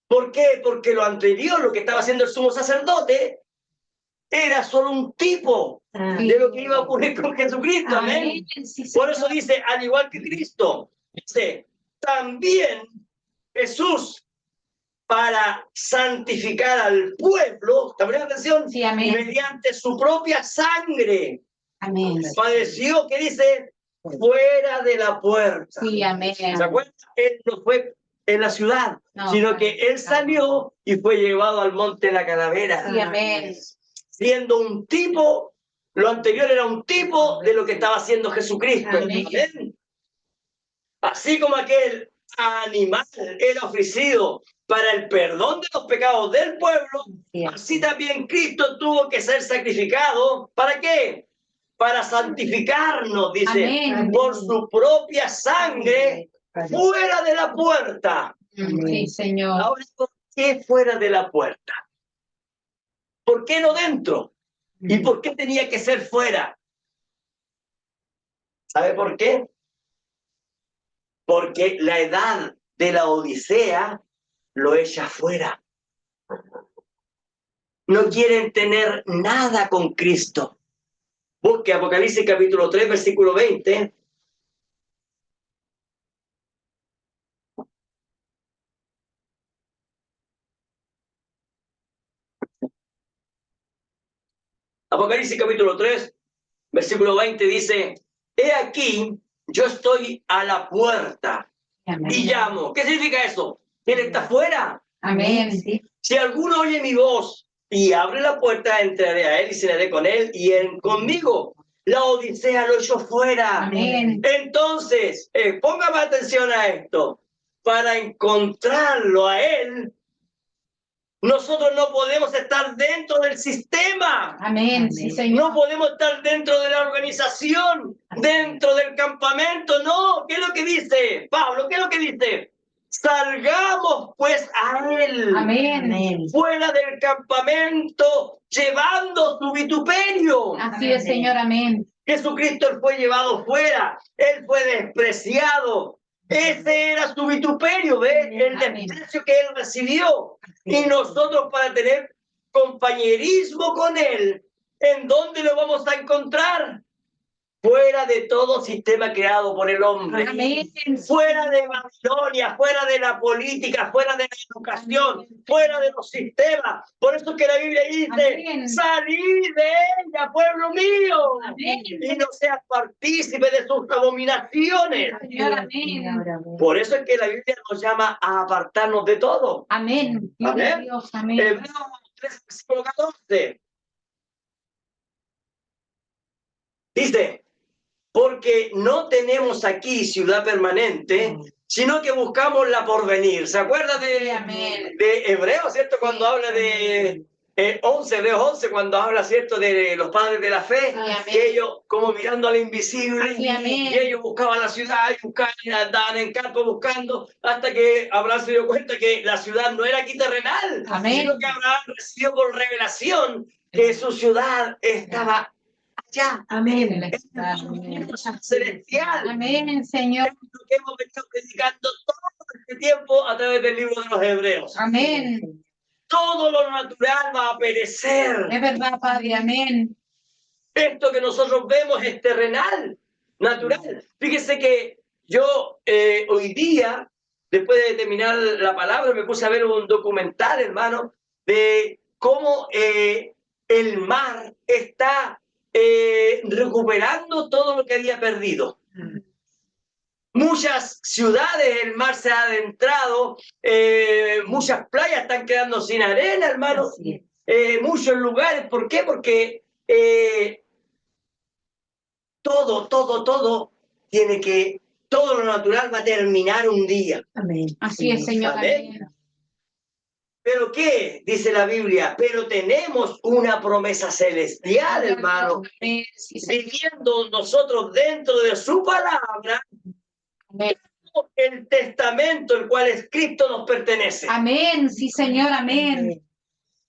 ¿Por qué? Porque lo anterior, lo que estaba haciendo el sumo sacerdote, era solo un tipo de lo que iba a ocurrir con Jesucristo. Amén. Sí, Por eso dice, al igual que Cristo. Dice, también Jesús, para santificar al pueblo, ¿está poniendo atención? Sí, amén. Y mediante su propia sangre, Amén. padeció, ¿qué dice? Fuera de la puerta. Sí, amén. ¿Se acuerdan? Él no fue en la ciudad, sino que él salió y fue llevado al monte de la calavera. Sí, amén. Siendo un tipo, lo anterior era un tipo de lo que estaba haciendo Jesucristo. Amén. Amén. Así como aquel animal era ofrecido para el perdón de los pecados del pueblo, así también Cristo tuvo que ser sacrificado. ¿Para qué? Para santificarnos, dice, Amén. por su propia sangre fuera de la puerta. Sí, Señor. Ahora, ¿por qué fuera de la puerta? ¿Por qué no dentro? ¿Y por qué tenía que ser fuera? ¿Sabe por qué? Porque la edad de la Odisea lo echa fuera. No quieren tener nada con Cristo. Busque Apocalipsis capítulo 3, versículo 20. Apocalipsis capítulo 3, versículo 20 dice, he aquí, yo estoy a la puerta y llamo. ¿Qué significa eso? ¿Quién está afuera? Amén. Si alguno oye mi voz y abre la puerta, entraré a él y cenaré con él y él conmigo. La Odisea lo echó fuera. Amén. Entonces, póngame atención a esto. Para encontrarlo a él, nosotros no podemos estar dentro del sistema. Amén. Sí, Señor. No podemos estar dentro de la organización, dentro del campamento. No, ¿qué es lo que dice Pablo? ¿Qué es lo que dice? Salgamos pues a él. Amén. Fuera del campamento, llevando su vituperio. Así es, Señor. Amén. Jesucristo, él fue llevado fuera, él fue despreciado, Ese era su vituperio, ¿ves? El desprecio que él recibió. Y nosotros, para tener compañerismo con él, ¿en dónde lo vamos a encontrar? Fuera de todo sistema creado por el hombre. Amén. Fuera de Babilonia, fuera de la política, fuera de la educación, fuera de los sistemas. Por eso que la Biblia dice, Amén. salid de ella, pueblo mío. Amén. Y no seas partícipe de sus abominaciones. Señor, amén. Por eso es que la Biblia nos llama a apartarnos de todo. Amén. Amén. Dios, amén. Hebreos 3, versículo 14. Dice, porque no tenemos aquí ciudad permanente, sino que buscamos la porvenir. ¿Se acuerda Amén. de Hebreos, cierto? Cuando habla de 11, Hebreos 11, cuando habla, cierto, de los padres de la fe, que ellos, como mirando al invisible, y ellos buscaban la ciudad, y buscaban, andaban en campo buscando, hasta que Abraham se dio cuenta que la ciudad no era aquí terrenal, sino que Abraham recibió por revelación que su ciudad estaba allá. Amén. Celestial. Amén, Señor. Es lo que hemos venido predicando todo este tiempo a través del libro de los Hebreos. Amén. Todo lo natural va a perecer. Es verdad, Padre. Amén. Esto que nosotros vemos es terrenal, natural. Fíjese que yo hoy día, después de terminar la palabra, me puse a ver un documental, hermano, de cómo el mar está recuperando todo lo que había perdido. Muchas ciudades, el mar se ha adentrado, muchas playas están quedando sin arena, hermano. Muchos lugares, ¿por qué? Porque todo tiene que, todo lo natural va a terminar un día. Amén. Así es, Señor. Amén. ¿Pero qué? Dice la Biblia, pero tenemos una promesa celestial, hermano. Amén. Viviendo nosotros dentro de su palabra, Amén. el testamento, el cual es Cristo, nos pertenece. Amén. Sí, Señor. Amén.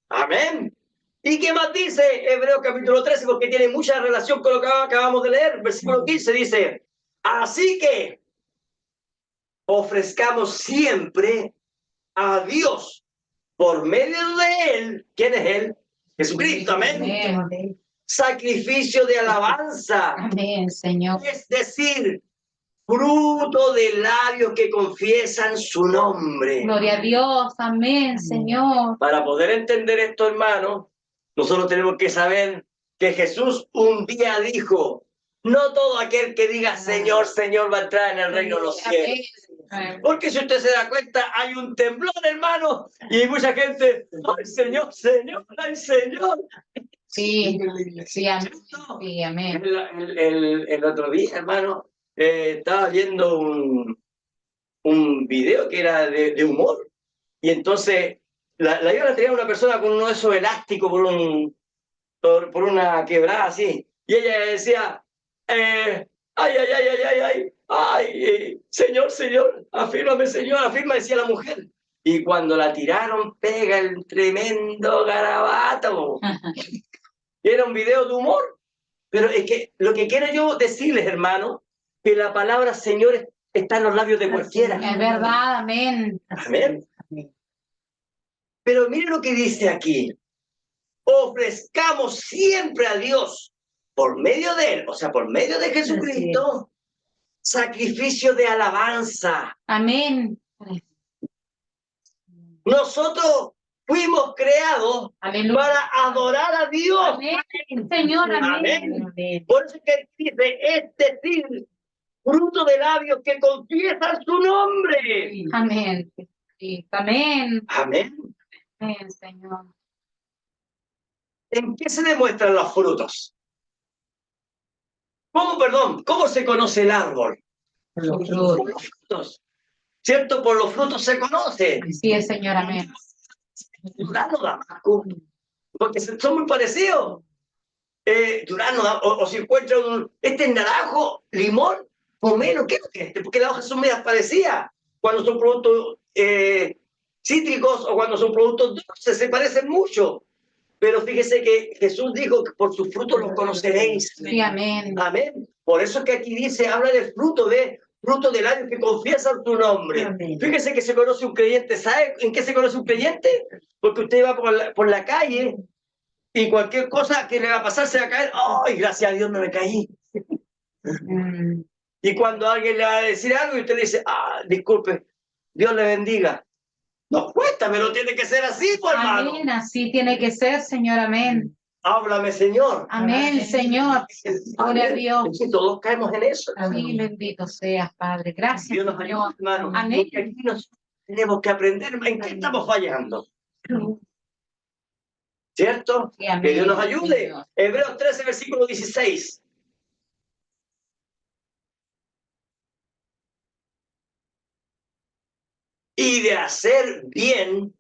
Amén. ¿Y qué más dice Hebreos capítulo 13? Porque tiene mucha relación con lo que acabamos de leer. Versículo 15 dice, así que ofrezcamos siempre a Dios por medio de Él. ¿Quién es Él? Jesucristo. Amén. Amén. Sacrificio de alabanza. Amén, Señor. Es decir, fruto de labios que confiesan su nombre. Gloria a Dios. Amén, Señor. Para poder entender esto, hermano, nosotros tenemos que saber que Jesús un día dijo, no todo aquel que diga Señor, Señor va a entrar en el reino de los cielos. Porque si usted se da cuenta, hay un temblor, hermano, y hay mucha gente, ay Señor, Señor, ay Señor. Sí, sí, amén. Sí, amén. El otro día, hermano, estaba viendo un video que era de humor, y entonces la iba a traer una persona con uno de esos elásticos por una quebrada así, y ella decía, Señor, Señor, afírmame, Señor, afirma, decía la mujer. Y cuando la tiraron, pega el tremendo garabato. Era un video de humor. Pero es que lo que quiero yo decirles, hermano, que la palabra Señor está en los labios de cualquiera. Es verdad, amén. Amén. Pero mire lo que dice aquí. Ofrezcamos siempre a Dios por medio de Él, o sea, por medio de Jesucristo, sacrificio de alabanza. Amén. Nosotros fuimos creados para adorar a Dios. Amén, Señor, amén. Amén. Por eso que dice, es decir, fruto de labios que confiesan su nombre. Amén. Sí, amén. Amén. Amén, Señor. ¿En qué se demuestran los frutos? ¿Cómo se conoce el árbol? Por los Por los frutos. ¿Cierto? Por los frutos se conoce. Sí, es, Señor, amén. Durazno, Damasco, porque son muy parecidos. Durazno, o si encuentra este es naranjo, limón, o menos, ¿qué es este? Porque las hojas son medias parecidas. Cuando son productos cítricos o cuando son productos dulces, se parecen mucho. Pero fíjese que Jesús dijo que por sus frutos los conoceréis. Sí, amén. Amén. Por eso es que aquí dice, habla del fruto de fruto de labios que confiesan tu nombre. Amén. Fíjese que se conoce un creyente. ¿Sabe en qué se conoce un creyente? Porque usted va por la calle y cualquier cosa que le va a pasar se va a caer. ¡Ay, gracias a Dios no me caí! Mm. Y cuando alguien le va a decir algo y usted le dice, disculpe, Dios le bendiga. No cuesta, pero tiene que ser así, pues, hermano. Amén, así tiene que ser, Señor, amén. Háblame, Señor. Amén, Señor. Gloria a Dios. Es que todos caemos en eso. Sí, bendito seas, Padre. Gracias, Dios nos ayuda, Señor. hermano. Amén. Porque aquí tenemos que aprender en qué estamos fallando. ¿Cierto? Sí, amén, Que Dios nos ayude. Señor. Hebreos 13, versículo 16. Y de hacer bien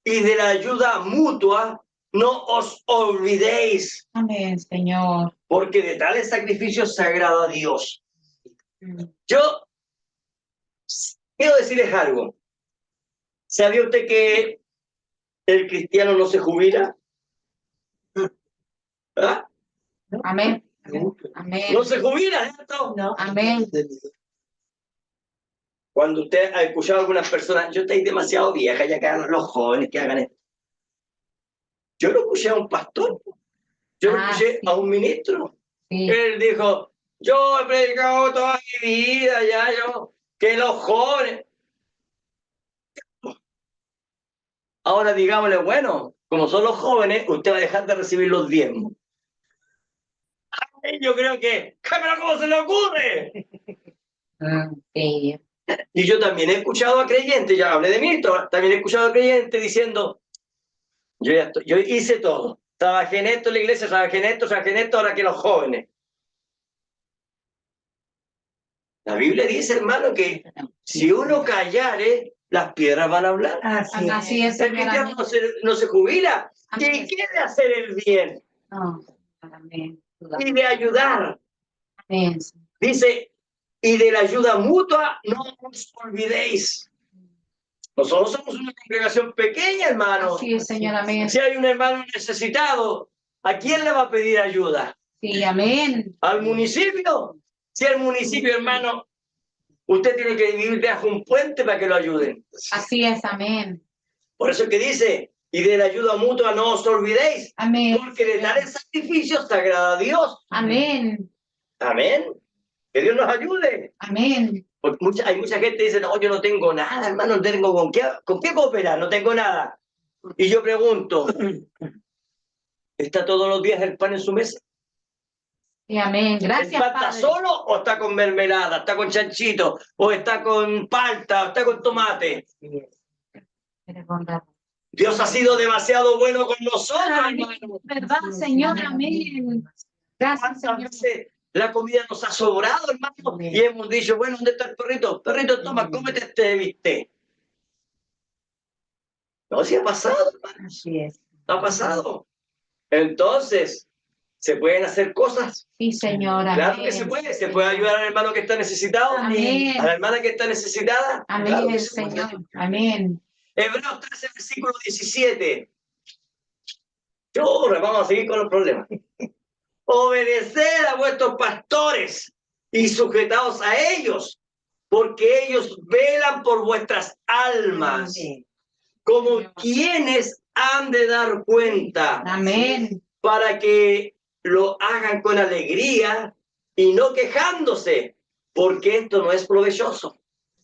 y de la ayuda mutua, no os olvidéis, Amén, Señor. porque de tales sacrificios se agrada a Dios. Mm. Yo quiero decirles algo. ¿Sabía usted que el cristiano no se jubila? ¿Ah? Amén. Amén. No se jubila, ¿cierto? No. Amén. Cuando usted ha escuchado a algunas personas, yo estoy demasiado vieja, ya que hagan los jóvenes que hagan esto. Yo no escuché a un pastor, yo no escuché Sí. a un ministro. Sí. Él dijo, yo he predicado toda mi vida, que los jóvenes. Ahora digámosle, bueno, como son los jóvenes, usted va a dejar de recibir los diezmos. Ay, yo creo que, pero ¿cómo se le ocurre? Sí. Y yo también he escuchado a creyentes, ya hablé de Milton, también he escuchado a creyentes diciendo, yo hice todo, trabajé en esto en la iglesia, trabajé en esto, ahora que los jóvenes. La Biblia dice, hermano, que si uno callare, las piedras van a hablar. Así es, El Señor. cristiano Amén. no se jubila, que Amén. quiere hacer el bien No. Amén. y de ayudar. Amén. Dice, y de la ayuda mutua no os olvidéis. Nosotros somos una congregación pequeña, hermano. Así es, Señor. Amén. Si hay un hermano necesitado, ¿a quién le va a pedir ayuda? Sí, amén. ¿Al municipio? Si el municipio, hermano, usted tiene que vivir bajo un puente para que lo ayuden. Así es, amén. Por eso es que dice, y de la ayuda mutua no os olvidéis, Amén. porque de tales sacrificios te agrada a Dios. Amén. Amén. Que Dios nos ayude. Amén. Porque hay mucha gente que dice, no, yo no tengo nada, hermano, no tengo con qué cooperar, no tengo nada. Y yo pregunto, ¿está todos los días el pan en su mesa? Sí, amén. Gracias, ¿El pan está Padre. solo o está con mermelada, está con chanchito, o está con palta, o está con tomate? Dios ha sido demasiado bueno con nosotros, hermano. ¿Verdad, Señor? Amén. Gracias, ¿Cuántas Señor. veces la comida nos ha sobrado, hermano? Y hemos dicho, bueno, ¿dónde está el perrito? Perrito, toma, cómete este bistec. No, sí ha pasado, hermano. Así es. Ha pasado. Entonces, ¿se pueden hacer cosas? Sí, Señor. Amén. Claro que se puede. Se puede ayudar al hermano que está necesitado. Amén. A la hermana que está necesitada. Amén, Claro que se puede. Señor. Amén. Hebreos 13, versículo 17. Vamos a seguir con los problemas. Obedeced a vuestros pastores y sujetaos a ellos, porque ellos velan por vuestras almas, como quienes han de dar cuenta, Amén. para que lo hagan con alegría y no quejándose, porque esto no es provechoso.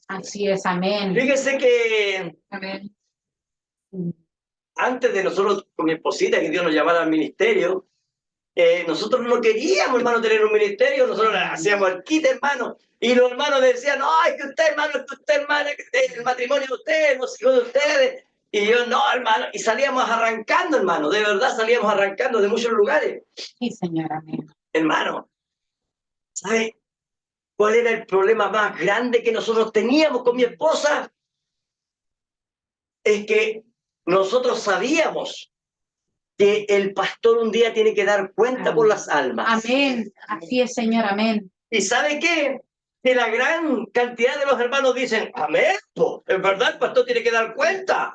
Así es. Amén. Fíjese que Amén. antes de nosotros, con mi esposita, que Dios nos llamara al ministerio, nosotros no queríamos, hermano, tener un ministerio, nosotros hacíamos el kit, hermano, y los hermanos decían, no, es que usted, hermano, el matrimonio de ustedes, los hijos de ustedes, y yo, no, hermano, y salíamos arrancando, hermano, de verdad salíamos arrancando de muchos lugares. Sí, Señor. Amén. Hermano, ¿sabe cuál era el problema más grande que nosotros teníamos con mi esposa? Es que nosotros sabíamos que el pastor un día tiene que dar cuenta por las almas. Amén. Así es, Señor. Amén. ¿Y sabe qué? Que la gran cantidad de los hermanos dicen, amén, es verdad, el pastor tiene que dar cuenta.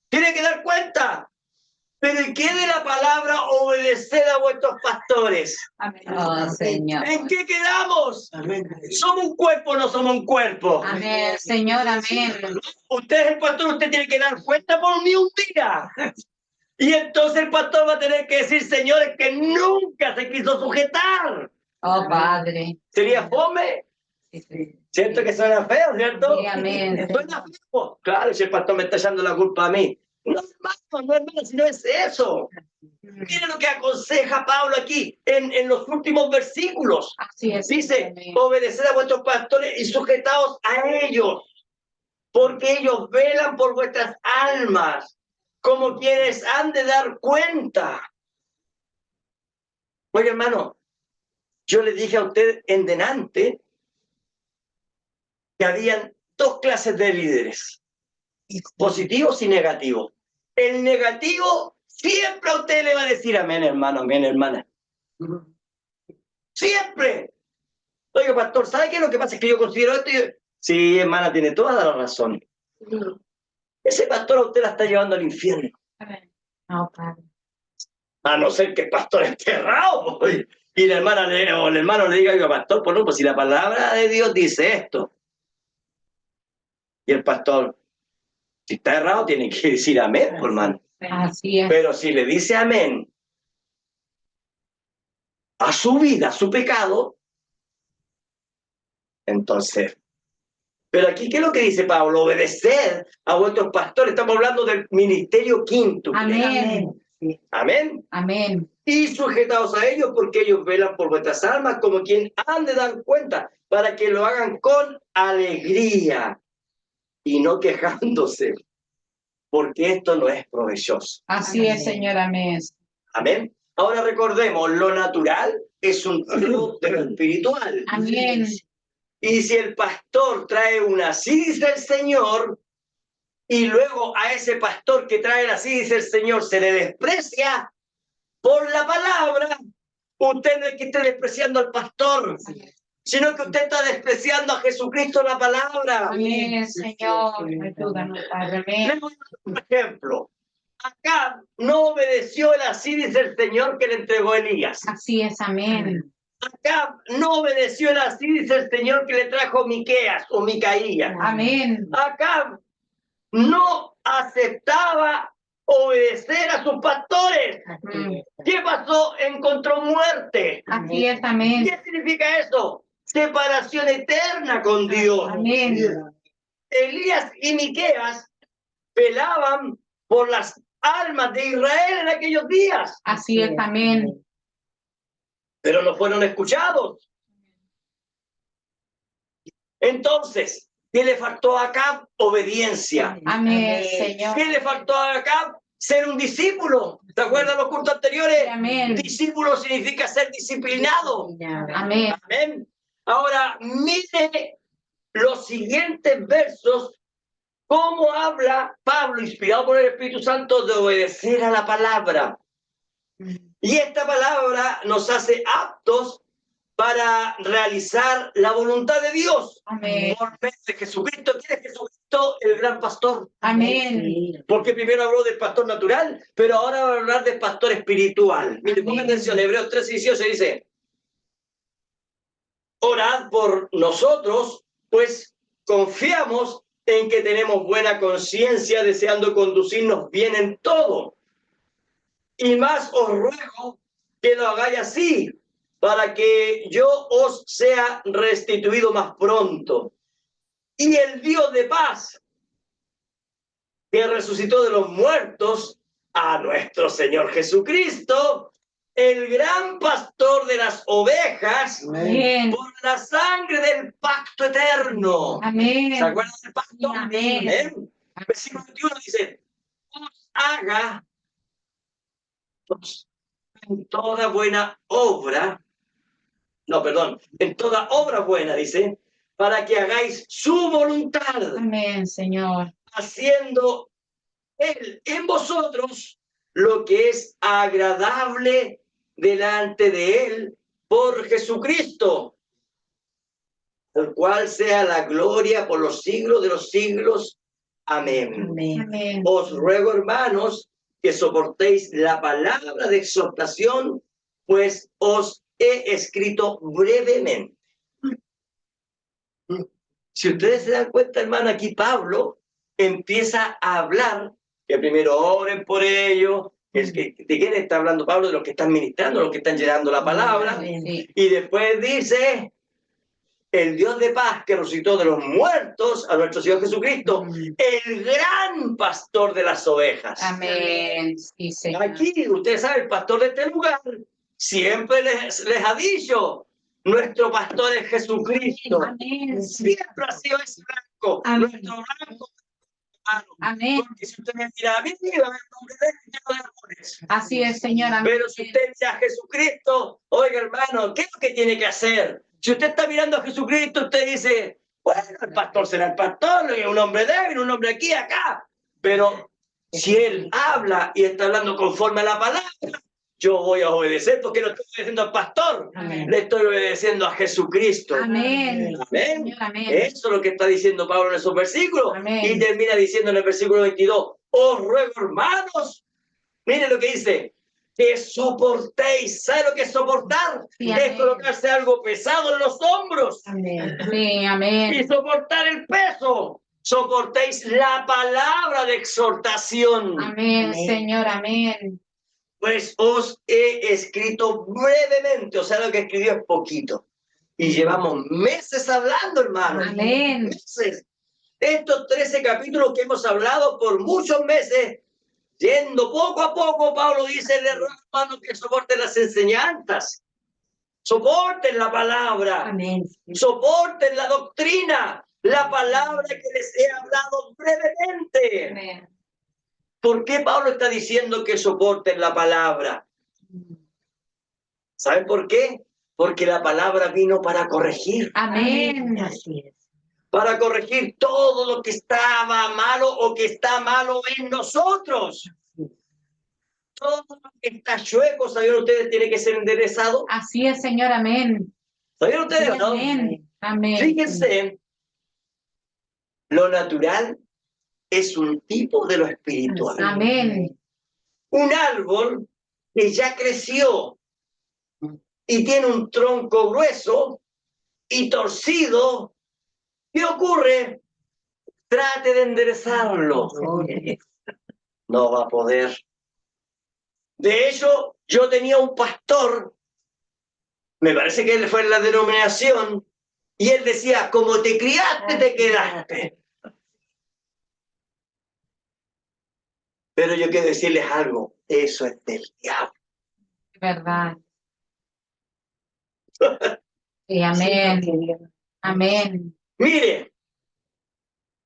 Tiene que dar cuenta. Pero ¿y qué de la palabra obedeced a vuestros pastores? Amén. Oh, Señor. ¿En qué quedamos? ¿Somos un cuerpo o no somos un cuerpo? Amén, Señor, amén. Usted es el pastor, usted tiene que dar cuenta por mí un día. Y entonces el pastor va a tener que decir, señores, que nunca se quiso sujetar. Oh, Padre. ¿Sería fome? ¿Cierto que suena feo, cierto? Sí, amén. ¿Suena feo? Claro, si el pastor me está echando la culpa a mí. No, hermano, si no es eso. Mire lo que aconseja Pablo aquí en los últimos versículos. Así es. Dice, Amén. obedeced a vuestros pastores y sujetaos a ellos, porque ellos velan por vuestras almas, como quienes han de dar cuenta. Oye, hermano, yo le dije a usted en delante que habían dos clases de líderes, positivos y negativos. El negativo siempre a usted le va a decir amén, hermano, amén, hermana. Siempre. Oiga, pastor, ¿sabe qué es lo que pasa? Es que yo considero esto y... Sí, hermana, tiene toda la razón. Ese pastor a usted la está llevando al infierno. Oh, Padre. A no ser que el pastor esté errado. Pues. Y la hermana o el hermano le diga, oiga, pastor, pues no, pues si la palabra de Dios dice esto. Y el pastor, si está errado, tiene que decir amén, pues, hermano. Así es. Pero si le dice amén a su vida, a su pecado, entonces... Pero aquí, ¿qué es lo que dice Pablo? Obedecer a vuestros pastores. Estamos hablando del ministerio quinto. Amén. Amén. Amén. Y sujetaos a ellos porque ellos velan por vuestras almas como quien han de dar cuenta para que lo hagan con alegría y no quejándose, porque esto no es provechoso. Así es, Señor, amén. Amén. Ahora recordemos, lo natural es un fruto de lo espiritual. Amén. Y si el pastor trae una así dice el Señor, y luego a ese pastor que trae así dice el Señor se le desprecia por la palabra, usted no es que esté despreciando al pastor, sino que usted está despreciando a Jesucristo la palabra. Amén, Señor. Ayúdanos, Padre. Amén. Le doy un ejemplo. Acá no obedeció el así dice el Señor que le entregó Elías. Así es, amén. Acá no obedeció el así dice el Señor que le trajo Miqueas o Micaías. Amén. Acá no aceptaba obedecer a sus pastores. ¿Qué pasó? Encontró muerte. Así es, amén. ¿Qué significa eso? Separación eterna con Dios. Amén. Elías y Miqueas velaban por las almas de Israel en aquellos días. Así es, amén. Pero no fueron escuchados. Entonces, ¿qué le faltó a Acab? Obediencia. Amén, Señor. ¿Qué le faltó a Acab? Ser un discípulo. ¿Te acuerdas de los cultos anteriores? Amén. Discípulo significa ser disciplinado. Amén. Amén. Ahora, mire los siguientes versos, cómo habla Pablo, inspirado por el Espíritu Santo, de obedecer a la palabra. Y esta palabra nos hace aptos para realizar la voluntad de Dios. Amén. Por medio de Jesucristo. ¿Quién es Jesucristo? El gran pastor. Amén. Porque primero habló del pastor natural, pero ahora va a hablar del pastor espiritual. Mire, ponga atención, Hebreos 3:18 dice, orad por nosotros, pues confiamos en que tenemos buena conciencia, deseando conducirnos bien en todo. Y más os ruego que lo hagáis así, para que yo os sea restituido más pronto. Y el Dios de paz, que resucitó de los muertos a nuestro Señor Jesucristo, el gran pastor de las ovejas, Amén. por la sangre del pacto eterno. Amén. ¿Se acuerdan del pacto? Amén. Versículo 21 dice, os haga en toda buena obra, en toda obra buena, dice, para que hagáis su voluntad, Amén, Señor. haciendo Él en vosotros lo que es agradable delante de Él por Jesucristo, al cual sea la gloria por los siglos de los siglos. Amén. Amén. Os ruego, hermanos, que soportéis la palabra de exhortación, pues os he escrito brevemente. Si ustedes se dan cuenta, hermano, aquí Pablo empieza a hablar que primero oren por ellos. Es que, ¿de quién está hablando Pablo? De los que están ministrando, los que están llenando la palabra. Sí. Y después dice, el Dios de paz que resucitó de los muertos a nuestro Señor Jesucristo, el gran pastor de las ovejas. Amén. Sí, Señor. Aquí, ustedes saben, el pastor de este lugar siempre les ha dicho, nuestro pastor es Jesucristo. Amén. Siempre ha sido ese blanco, Amén. nuestro blanco. Amén. Porque si usted me mira a mí, va a ver el nombre de él lleno de árboles. Así es, Señor. Amén. Pero si usted mira a Jesucristo, oiga, hermano, ¿qué es lo que tiene que hacer? Si usted está mirando a Jesucristo, usted dice, bueno, el pastor será el pastor, un hombre débil, un hombre aquí, acá. Pero si él habla y está hablando conforme a la palabra, yo voy a obedecer porque no estoy obedeciendo al pastor, Amén. le estoy obedeciendo a Jesucristo. Amén. Amén. Señor, amén. Eso es lo que está diciendo Pablo en esos versículos. Amén. Y termina diciendo en el versículo 22, os ruego, hermanos, miren lo que dice, que soportéis. ¿Sabe lo que es soportar? Sí, Es amén. colocarse algo pesado en los hombros Amén. Sí, amén. y soportar el peso. Soportéis la palabra de exhortación. Amén, Señor, amén. Pues os he escrito brevemente, o sea, lo que escribió es poquito. Y llevamos meses hablando, hermano. Amén. Meses. Estos 13 capítulos que hemos hablado por muchos meses, yendo poco a poco, Pablo dice, le ruego, hermano, que soporten las enseñanzas, soporten la palabra, Amén. soporten la doctrina, la palabra que les he hablado brevemente. Amén. ¿Por qué Pablo está diciendo que soporten la palabra? ¿Saben por qué? Porque la palabra vino para corregir. Amén. Así es. Para corregir todo lo que estaba malo o que está malo en nosotros. Todo lo que está chueco, ¿sabían ustedes? Tiene que ser enderezado. Así es, Señor, amén. ¿Sabían ustedes o no? Amén. Amén. Fíjense, lo natural es un tipo de lo espiritual. Amén. Un árbol que ya creció y tiene un tronco grueso y torcido, ¿qué ocurre? Trate de enderezarlo. No va a poder. De hecho, yo tenía un pastor, me parece que él fue en la denominación, y él decía, como te criaste, te quedaste. Pero yo quiero decirles algo, eso es del diablo. Verdad. Sí, amén. Amén. Mire,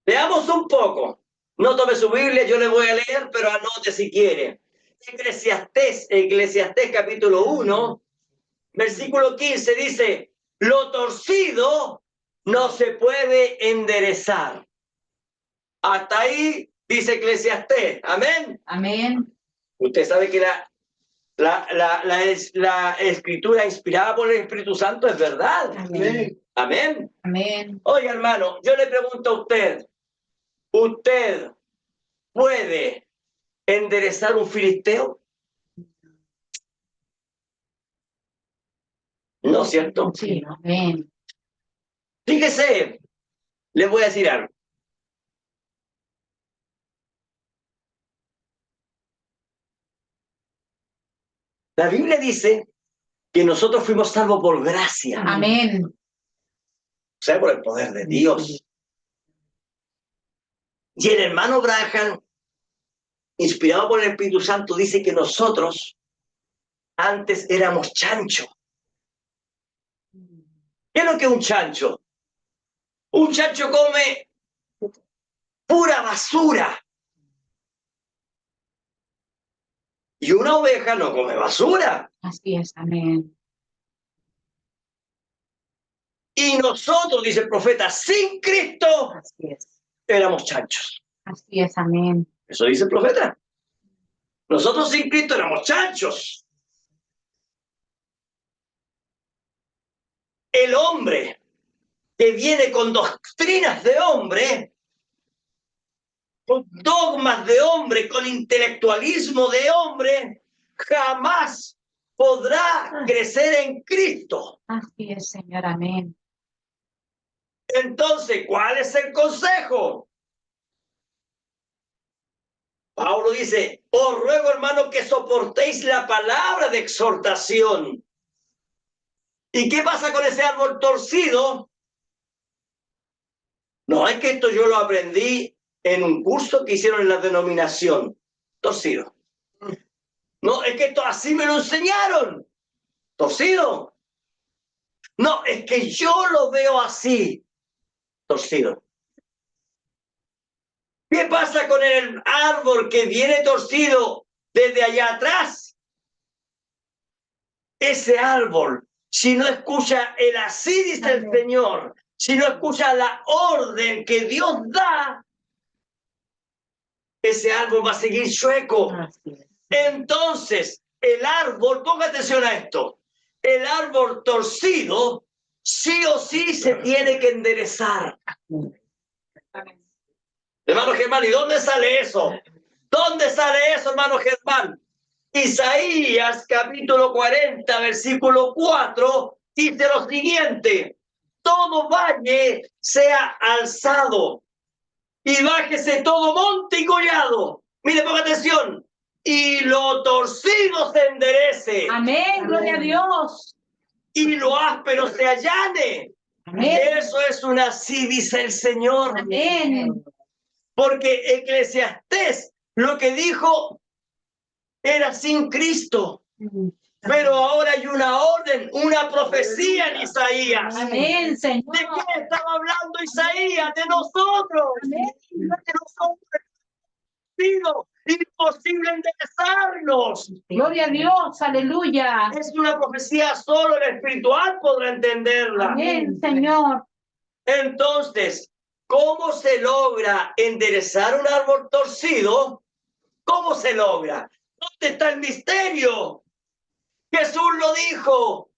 veamos un poco. No tome su Biblia, yo le voy a leer, pero anote si quiere. Eclesiastés capítulo 1, versículo 15 dice, lo torcido no se puede enderezar. Hasta ahí dice Eclesiastés. Amén. Amén. Usted sabe que la escritura inspirada por el Espíritu Santo es verdad. Amén. Amén. Amén. Oye, hermano, yo le pregunto a usted, ¿usted puede enderezar un filisteo? No, ¿cierto? Sí, amén. Fíjese, les voy a decir algo. La Biblia dice que nosotros fuimos salvos por gracia, Amén. o sea, por el poder de Dios. Y el hermano Branham, inspirado por el Espíritu Santo, dice que nosotros antes éramos chancho. ¿Qué es lo que es un chancho? Un chancho come pura basura. Y una oveja no come basura. Así es, amén. Y nosotros, dice el profeta, sin Cristo, Así es. éramos chanchos. Así es, amén. Eso dice el profeta. Nosotros sin Cristo éramos chanchos. El hombre que viene con doctrinas de hombre con dogmas de hombre, con intelectualismo de hombre, jamás podrá crecer en Cristo. Así es, Señor, amén. Entonces, ¿cuál es el consejo? Pablo dice, os ruego, hermano, que soportéis la palabra de exhortación. ¿Y qué pasa con ese árbol torcido? No, es que esto yo lo aprendí en un curso que hicieron en la denominación. Torcido. No, es que esto así me lo enseñaron. Torcido. No, es que yo lo veo así. Torcido. ¿Qué pasa con el árbol que viene torcido desde allá atrás? Ese árbol, si no escucha el así dice el Señor, si no escucha la orden que Dios da, ese árbol va a seguir chueco. Entonces, el árbol, ponga atención a esto, el árbol torcido sí o sí se tiene que enderezar. Hermano Germán, ¿y dónde sale eso? ¿Dónde sale eso, hermano Germán? Isaías capítulo 40, versículo 4, dice lo siguiente: todo valle sea alzado y bájese todo monte y collado. Mire, ponga atención. Y lo torcido se enderece. Amén, gloria a Dios. Y lo áspero se allane. Amén. Eso es una así dice el Señor. Amén. Porque Eclesiastés lo que dijo era sin Cristo. Pero ahora hay una orden, una profecía en Isaías. Amén, Señor. ¿De qué estaba hablando Isaías? De nosotros. Amén. De nosotros. Imposible enderezarnos. Gloria a Dios, aleluya. Es una profecía, solo el espiritual podrá entenderla. Amén, Señor. Entonces, ¿cómo se logra enderezar un árbol torcido? ¿Cómo se logra? ¿Dónde está el misterio? Jesús lo dijo,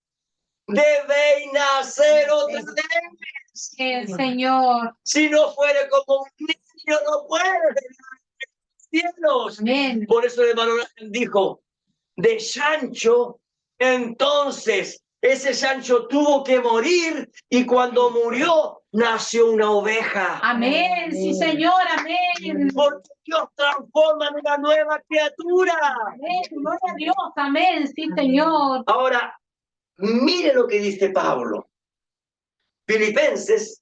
debéis nacer otra vez. El Señor. Si no fuere como un niño, no puede venir a los cielos. Amén. Por eso el hermano dijo, de chancho, entonces ese chancho tuvo que morir y cuando murió nació una oveja. Amén, sí, Señor, amén. Porque Dios transforma en una nueva criatura. Amén, gloria a Dios, amén, sí, Señor. Ahora, mire lo que dice Pablo. Filipenses,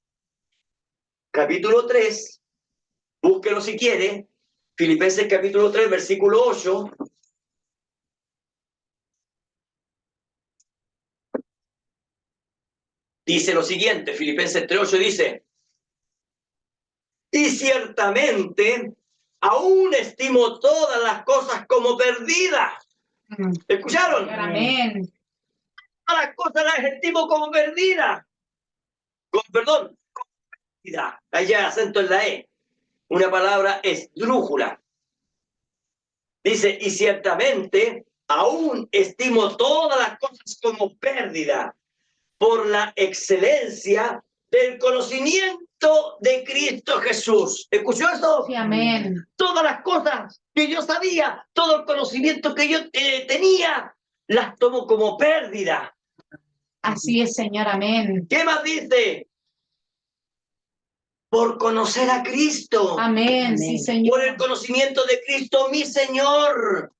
capítulo 3, búsquelo si quiere. Filipenses, capítulo 3, versículo 8. Dice lo siguiente, Filipenses 3:8 dice, y ciertamente aún estimo todas las cosas como perdidas. ¿Escucharon? Amén. Todas las cosas las estimo como perdidas. Perdón, como perdida. Allá acento en la E. Una palabra esdrújula. Dice, y ciertamente aún estimo todas las cosas como pérdida por la excelencia del conocimiento de Cristo Jesús. ¿Escuchó eso? Sí, amén. Todas las cosas que yo sabía, todo el conocimiento que yo tenía, las tomo como pérdida. Así es, Señor, amén. ¿Qué más dice? Por conocer a Cristo. Amén, sí, Señor. Por el conocimiento de Cristo, mi Señor.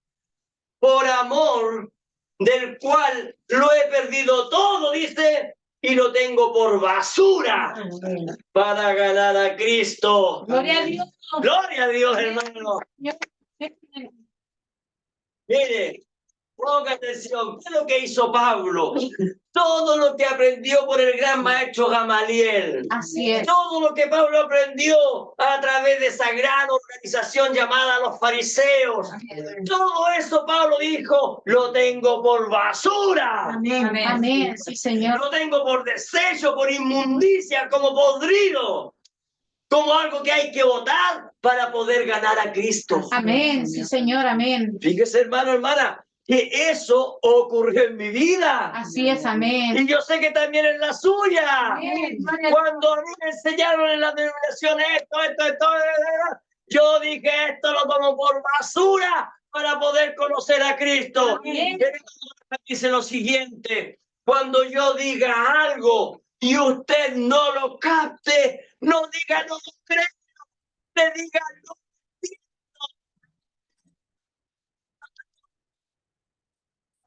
Por amor del cual lo he perdido todo, dice, y lo tengo por basura para ganar a Cristo. Gloria a Dios. Gloria a Dios, hermano. Mire, ponga atención, ¿qué es lo que hizo Pablo? Todo lo que aprendió por el gran maestro Gamaliel. Así es. Todo lo que Pablo aprendió a través de esa gran organización llamada los fariseos. Todo eso Pablo dijo, lo tengo por basura. Amén, amén, sí, Señor. Lo tengo por desecho, por inmundicia, como podrido. Como algo que hay que votar para poder ganar a Cristo. Amén, sí, Señor, amén. Fíjese, hermano, hermana, que eso ocurrió en mi vida. Así es, amén. Y yo sé que también en la suya. Amén. Cuando a mí me enseñaron en la denominación esto, Yo dije, esto lo tomo por basura para poder conocer a Cristo. Amén. Dice lo siguiente, cuando yo diga algo y usted no lo capte, no diga no lo creo, le diga no.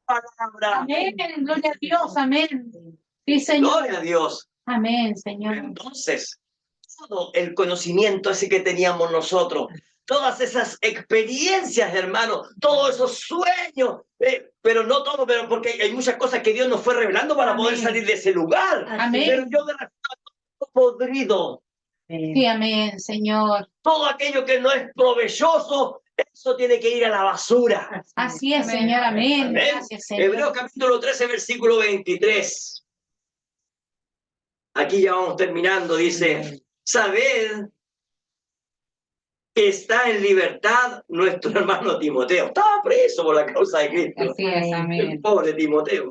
Palabra. Amén. Gloria a Dios. Amén. Sí, Señor. Gloria a Dios. Amén, Señor. Entonces, todo el conocimiento ese que teníamos nosotros, todas esas experiencias, hermano, todos esos sueños, pero no todo, pero porque hay muchas cosas que Dios nos fue revelando para poder Amén. salir de ese lugar. Amén. Pero yo me refiero a todo podrido, Sí, amén, Señor. todo aquello que no es provechoso, eso tiene que ir a la basura. Así es, Señor. Amén. Amén. Gracias, Señor. Hebreos capítulo 13, versículo 23. Aquí ya vamos terminando, dice, sabed que está en libertad nuestro hermano Timoteo. Estaba preso por la causa de Cristo. Así es, El amén. pobre Timoteo.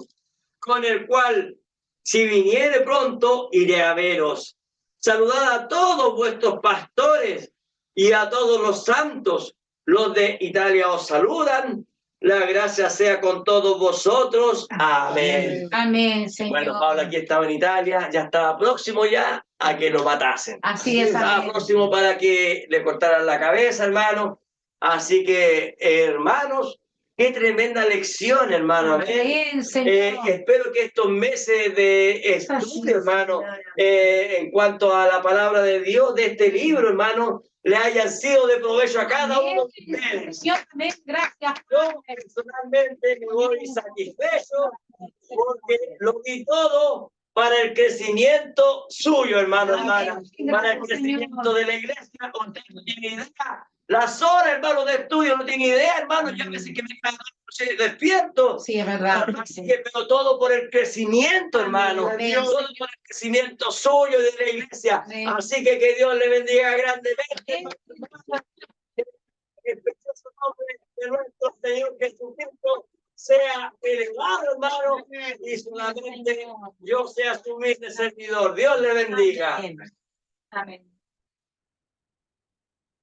Con el cual, si viniere pronto, iré a veros. Saludad a todos vuestros pastores y a todos los santos. Los de Italia os saludan. La gracia sea con todos vosotros. Amén. Amén, Señor. Bueno, Pablo aquí estaba en Italia, ya estaba próximo ya a que lo matasen. Así es, Estaba amén. próximo para que le cortaran la cabeza, hermano. Así que, hermanos, qué tremenda lección, hermano. Amén. Amén, Señor. Espero que estos meses de estudio, hermano, en cuanto a la palabra de Dios, de este libro, hermano, le hayan sido de provecho a cada uno de ustedes. Señor, amén. Gracias. Yo personalmente me voy satisfecho porque lo di todo para el crecimiento suyo, hermano, hermana, para el crecimiento de la iglesia. Usted no tiene idea. Las horas, hermano, de estudio no tiene idea, hermano. Yo a veces que me quedo despierto. Sí, es verdad. Así que, pero todo por el crecimiento, hermano. Amén. Todo por el crecimiento suyo de la iglesia. Amén. Así que Dios le bendiga grandemente. Amén. El precioso nombre de nuestro Señor Jesucristo sea elevado, hermano, y solamente yo sea su humilde servidor. Dios le bendiga. Amén.